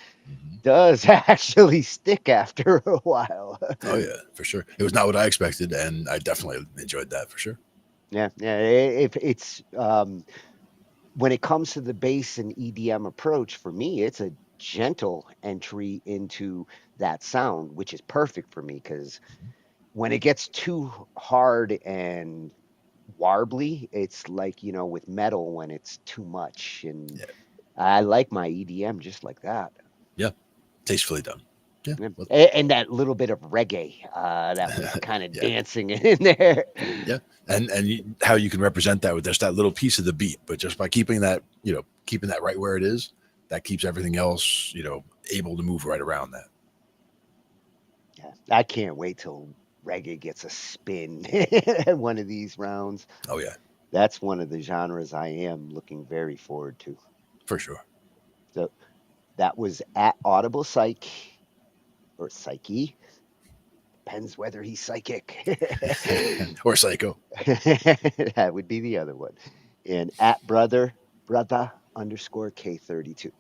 does actually stick after a while. Oh yeah, for sure. It was not what I expected, and I definitely enjoyed that for sure. Yeah. If it's when it comes to the bass and EDM approach, for me, it's a gentle entry into that sound, which is perfect for me because when it gets too hard and warbly, it's like, with metal when it's too much. And I like my EDM just like that. Yeah. Tastefully done. Yeah. And that little bit of reggae that was kind of dancing in there. Yeah. And how you can represent that with just that little piece of the beat, but just by keeping that, keeping that right where it is, that keeps everything else, able to move right around that. Yeah. I can't wait till reggae gets a spin at one of these rounds. Oh, yeah. That's one of the genres I am looking very forward to. For sure. So that was at Audible Psych or Psyche. Depends whether he's psychic or psycho. That would be the other one. And at brother _ K32.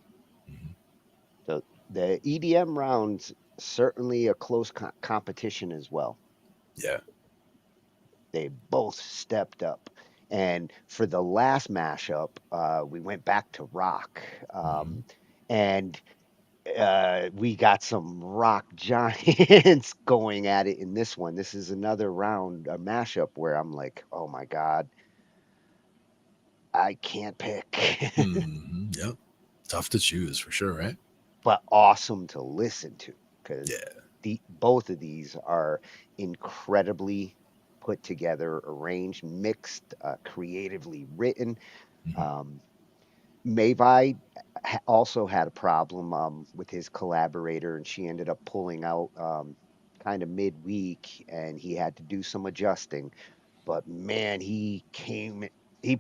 So the EDM rounds certainly a close competition as well. Yeah. They both stepped up. And for the last mashup, we went back to rock. And we got some rock giants going at it in this one. This is another round, a mashup where I'm like, oh my God, I can't pick. Yep. Tough to choose for sure, right? But awesome to listen to because both of these are incredibly put together, arranged, mixed, creatively written. Mavi also had a problem with his collaborator, and she ended up pulling out kind of midweek, and he had to do some adjusting. But man, he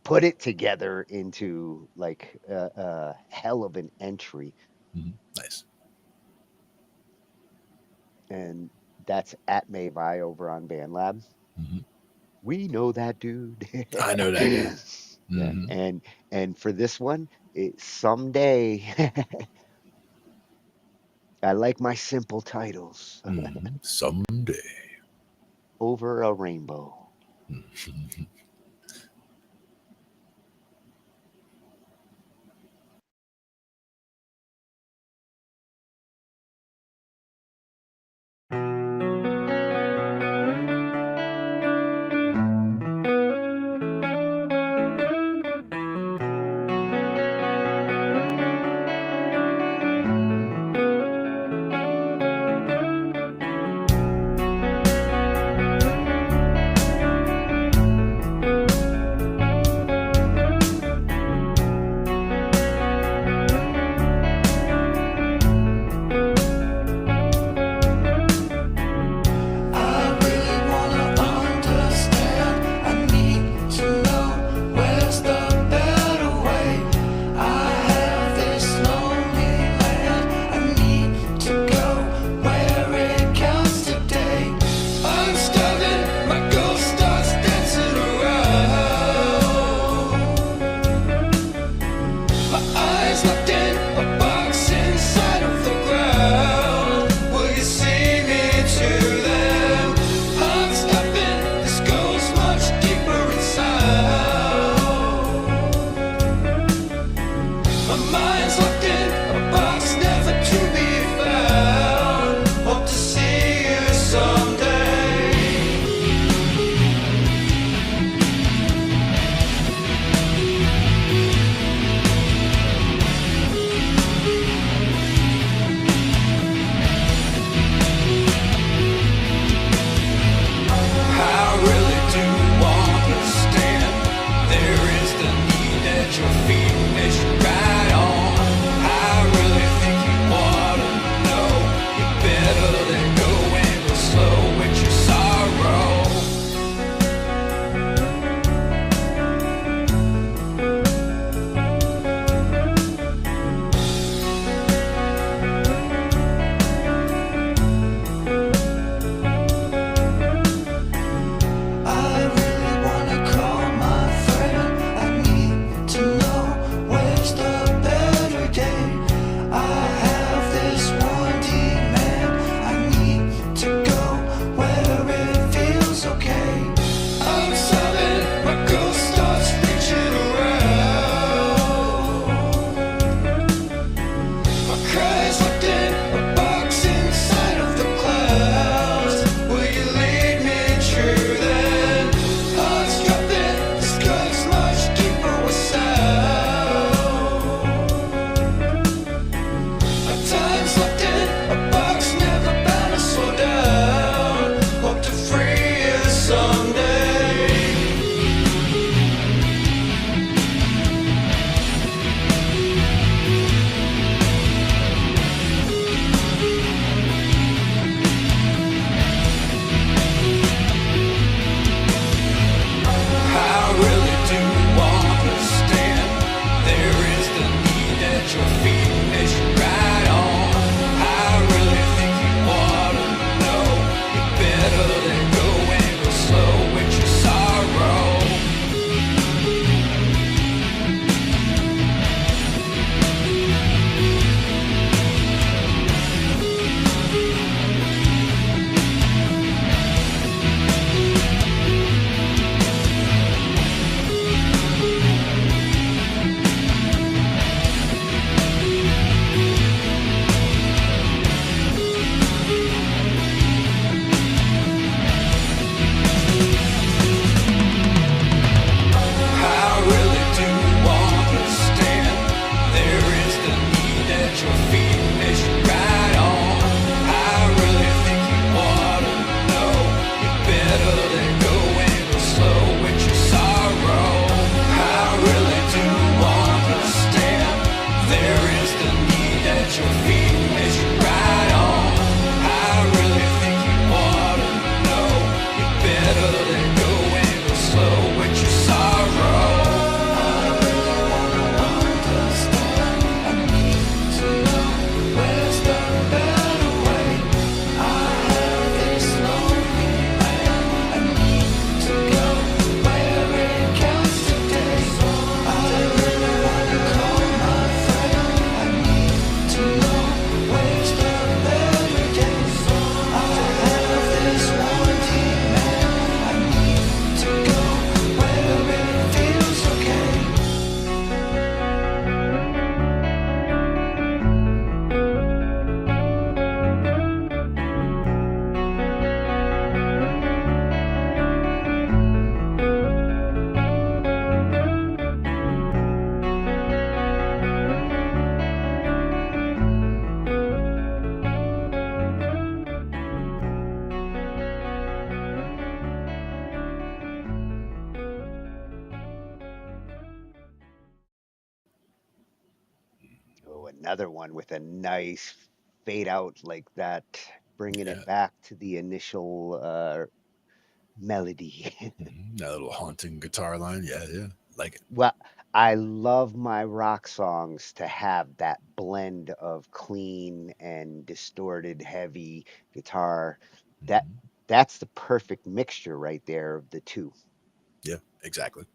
put it together into like a hell of an entry. Nice. And that's at Mavi over on BandLab. We know that dude. I know that guy. Yeah. And for this one, someday. I like my simple titles. Someday. Over a rainbow. another one with a nice fade out like that, bringing it back to the initial melody. That little haunting guitar line. Yeah. Like it. Well, I love my rock songs to have that blend of clean and distorted heavy guitar. That that's the perfect mixture right there of the two. Yeah, exactly.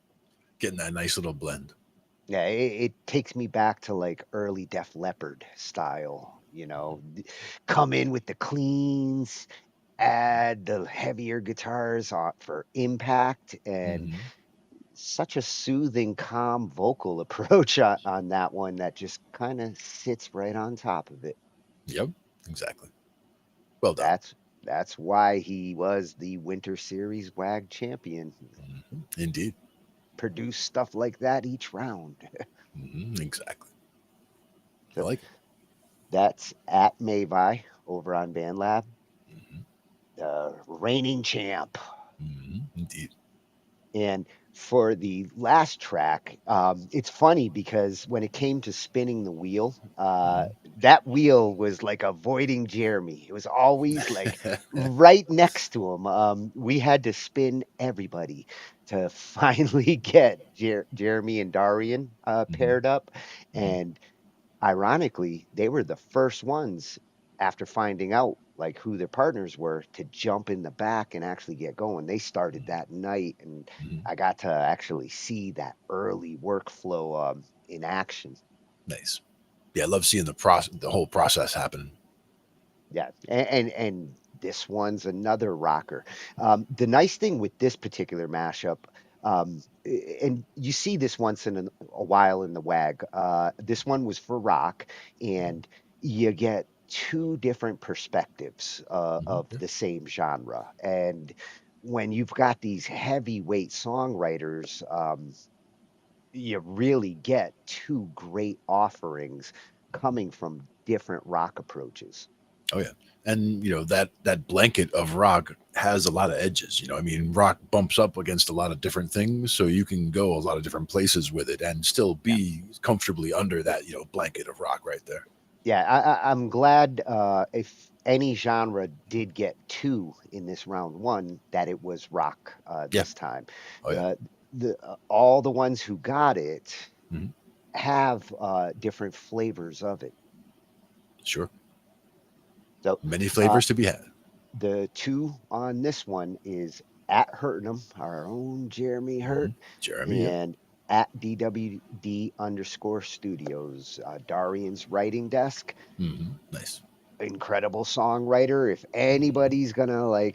Getting that nice little blend. Yeah, it takes me back to like early Def Leppard style, come in with the cleans, add the heavier guitars for impact, and such a soothing, calm vocal approach on that one that just kind of sits right on top of it. Yep, exactly. Well done. That's why he was the Winter Series WAG champion. Indeed. Produce stuff like that each round. Exactly. So I like it. that's at Mavi over on BandLab. The reigning champ. Indeed. And for the last track, it's funny because when it came to spinning the wheel, that wheel was like avoiding Jeremy. It was always like right next to him. We had to spin everybody to finally get Jeremy and Darian paired up. And ironically, they were the first ones after finding out like who their partners were to jump in the back and actually get going. They started that night, and I got to actually see that early workflow in action. Nice. Yeah, I love seeing the whole process happen. Yeah, and this one's another rocker. The nice thing with this particular mashup, and you see this once in a while in the WAG. This one was for rock, and you get two different perspectives of the same genre. And when you've got these heavyweight songwriters, you really get two great offerings coming from different rock approaches. Oh yeah. And that blanket of rock has a lot of edges. I mean, rock bumps up against a lot of different things, so you can go a lot of different places with it and still be comfortably under that blanket of rock right there. Yeah, I'm glad if any genre did get two in this round one, that it was rock this time. Oh, yeah. All the ones who got it have different flavors of it. Sure. So many flavors to be had. The two on this one is at Hurtnum, our own Jeremy Hurt, Jeremy, and at DWD_studios, Darian's writing desk. Nice. Incredible songwriter. If anybody's gonna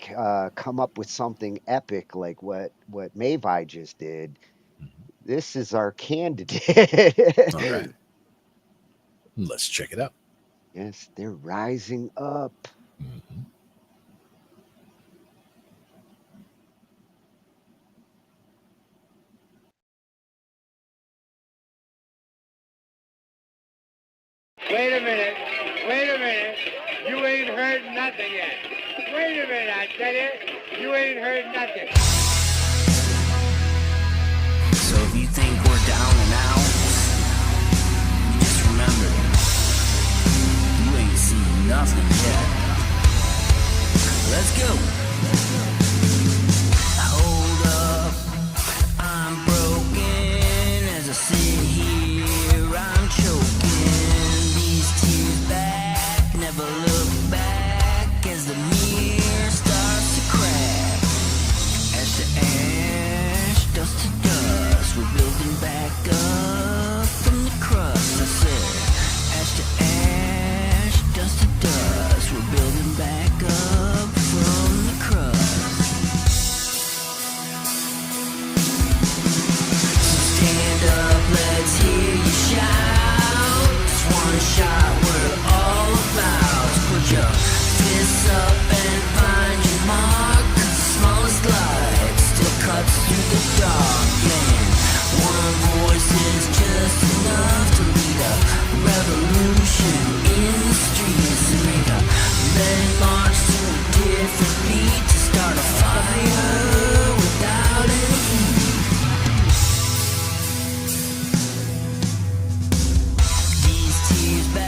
come up with something epic like what Mavi just did, this is our candidate. All right. Let's check it out. Yes, they're rising up. Wait a minute. You ain't heard nothing yet. Wait a minute, I tell you. You ain't heard nothing. So if you think we're down and out, just remember, you ain't seen nothing yet. Let's go. Hold up, I'm broken as I sit here, I'm choking. These tears back, never look back as the mirror starts to crack. Ash to ash, dust to dust, we're building back up from the crust. I said, ash to ash, dust to dust, we're building back up from the crust. So stand up, let's hear you shout. It's one shot we're all about. Put your fists up and find your mark. The smallest light still cuts through the dark. And one voice is just enough to lead a revolution in the streets. And make a men march to a different beat to start a fire without any heat. These tears back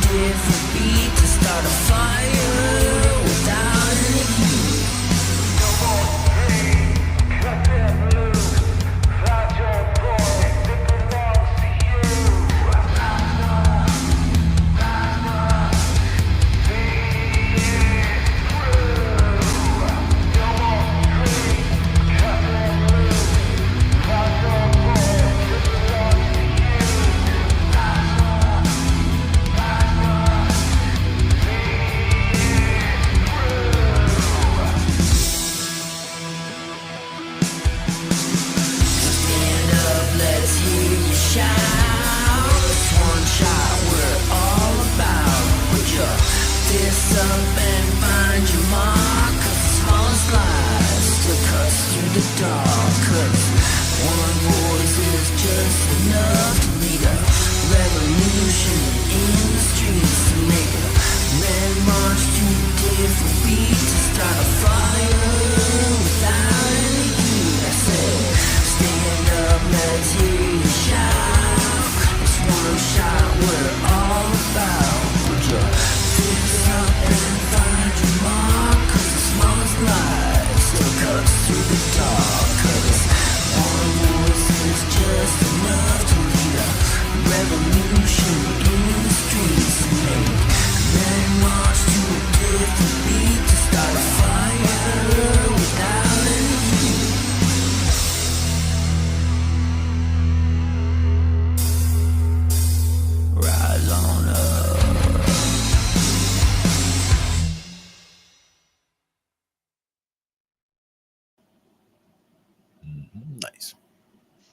different beat to start a fire without any heat. Nice.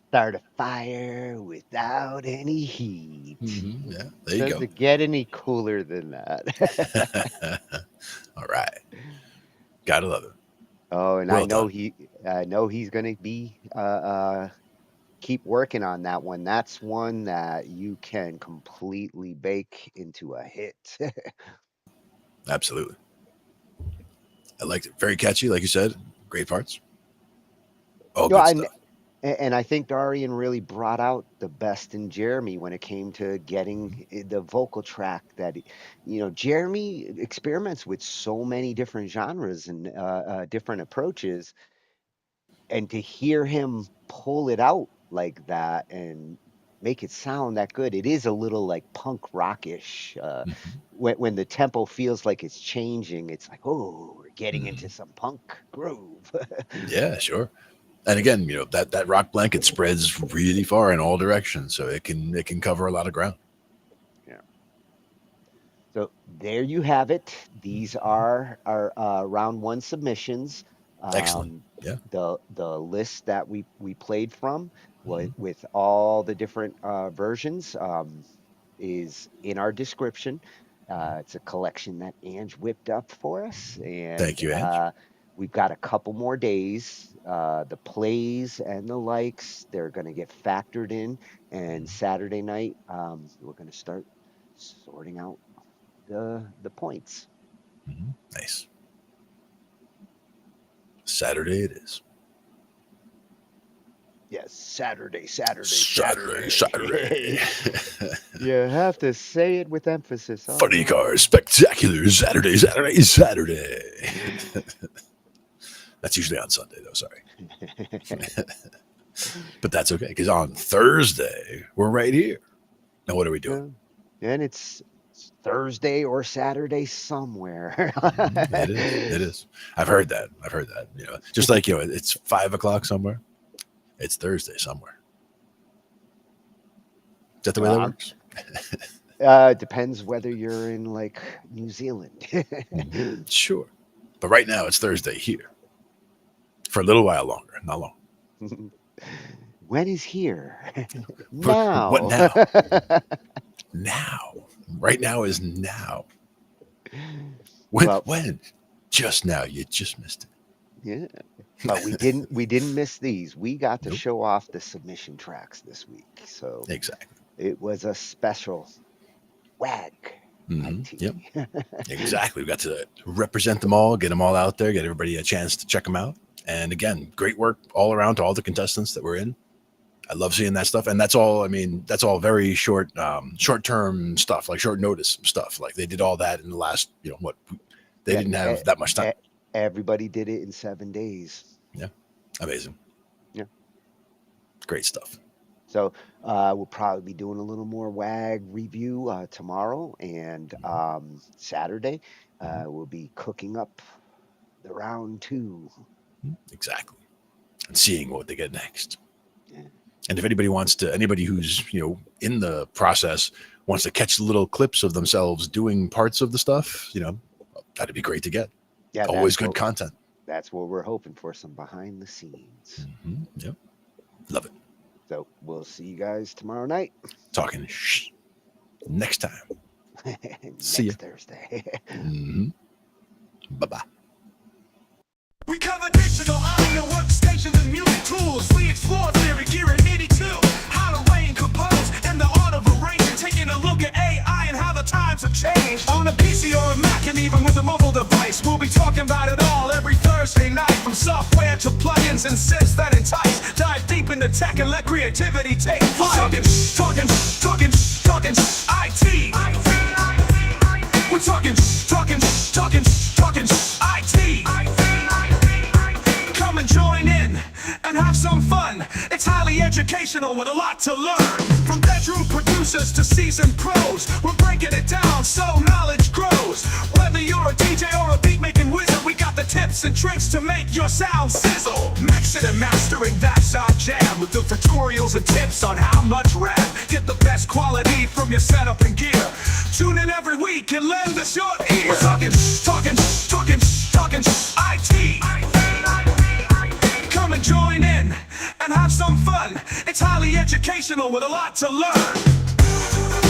Start a fire without any heat. Yeah, there you Does go. it get any cooler than that? All right. Gotta love it. Oh, and Well I know done. I know he's gonna be keep working on that one. That's one that you can completely bake into a hit. Absolutely. I liked it. Very catchy, like you said. Great parts. All No, good stuff. and I think Darian really brought out the best in Jeremy when it came to getting the vocal track that, Jeremy experiments with so many different genres and different approaches, and to hear him pull it out like that and make it sound that good, it is a little like punk rockish. When the tempo feels like it's changing, it's like, oh, we're getting into some punk groove. Yeah, sure. And again, that rock blanket spreads really far in all directions, so it can cover a lot of ground. Yeah. So there you have it. These are our round one submissions. Excellent. Yeah. The list that we played from with all the different versions is in our description. It's a collection that Ange whipped up for us, Thank and you, Ange. we've got a couple more days. The plays and the likes, they're going to get factored in, and Saturday night, we're going to start sorting out the points. Nice. Saturday it is. Yes, Saturday. Saturday. You have to say it with emphasis. All Funny right. cars, spectacular Saturday. That's usually on Sunday, though. Sorry. But that's okay, because on Thursday, we're right here. Now, what are we doing? And it's Thursday or Saturday somewhere. It is. I've heard that. Just like, it's 5 o'clock somewhere. It's Thursday somewhere. Is that the way that works? Depends whether you're in like New Zealand. Sure. But right now it's Thursday here. For a little while longer. Not long. When is here? Now. What now? Now. Right now is now. When? Just now. You just missed it. Yeah. But we didn't miss these. We got to show off the submission tracks this week. So exactly. It was a special WAG. Yep. Exactly. We got to represent them all, get them all out there, get everybody a chance to check them out. And again, great work all around to all the contestants that were in. I love seeing that stuff. And that's all, I mean, that's all very short-term stuff, like short notice stuff. Like they did all that in the last, you know, what, they didn't have that much time. Everybody did it in 7 days. Yeah. Amazing. Yeah. Great stuff. So we'll probably be doing a little more WAG review tomorrow, and Saturday we'll be cooking up the round 2. Exactly. And seeing what they get next. Yeah. And if anybody who's, you know, in the process wants to catch little clips of themselves doing parts of the stuff, you know, that'd be great to get. Yeah. Always good content. That's what we're hoping for, some behind the scenes. Yep. Love it. So we'll see you guys tomorrow night. Talking shh. Next time. See you Thursday. Bye-bye. We cover digital audio workstations and music tools. We explore theory, gear, and MIDI too. How to arrange, compose, and the art of arranging. Taking a look at AI and how the times have changed. On a PC or a Mac, and even with a mobile device, we'll be talking about it all every Thursday night. From software to plugins and synths that entice. Dive deep into tech and let creativity take flight. Talkin IT. We're talking IT. Come and join in and have some fun. It's highly educational with a lot to learn. From bedroom producers to seasoned pros, we're breaking it down so knowledge grows. Whether you're a DJ or a beat making wizard, we got the tips and tricks to make your sound sizzle. Mixing and mastering, that's our jam. With the tutorials and tips on how much rev. Get the best quality from your setup and gear. Tune in every week and lend us your ear. We're talking IT. Come and join in and have some fun. It's highly educational with a lot to learn.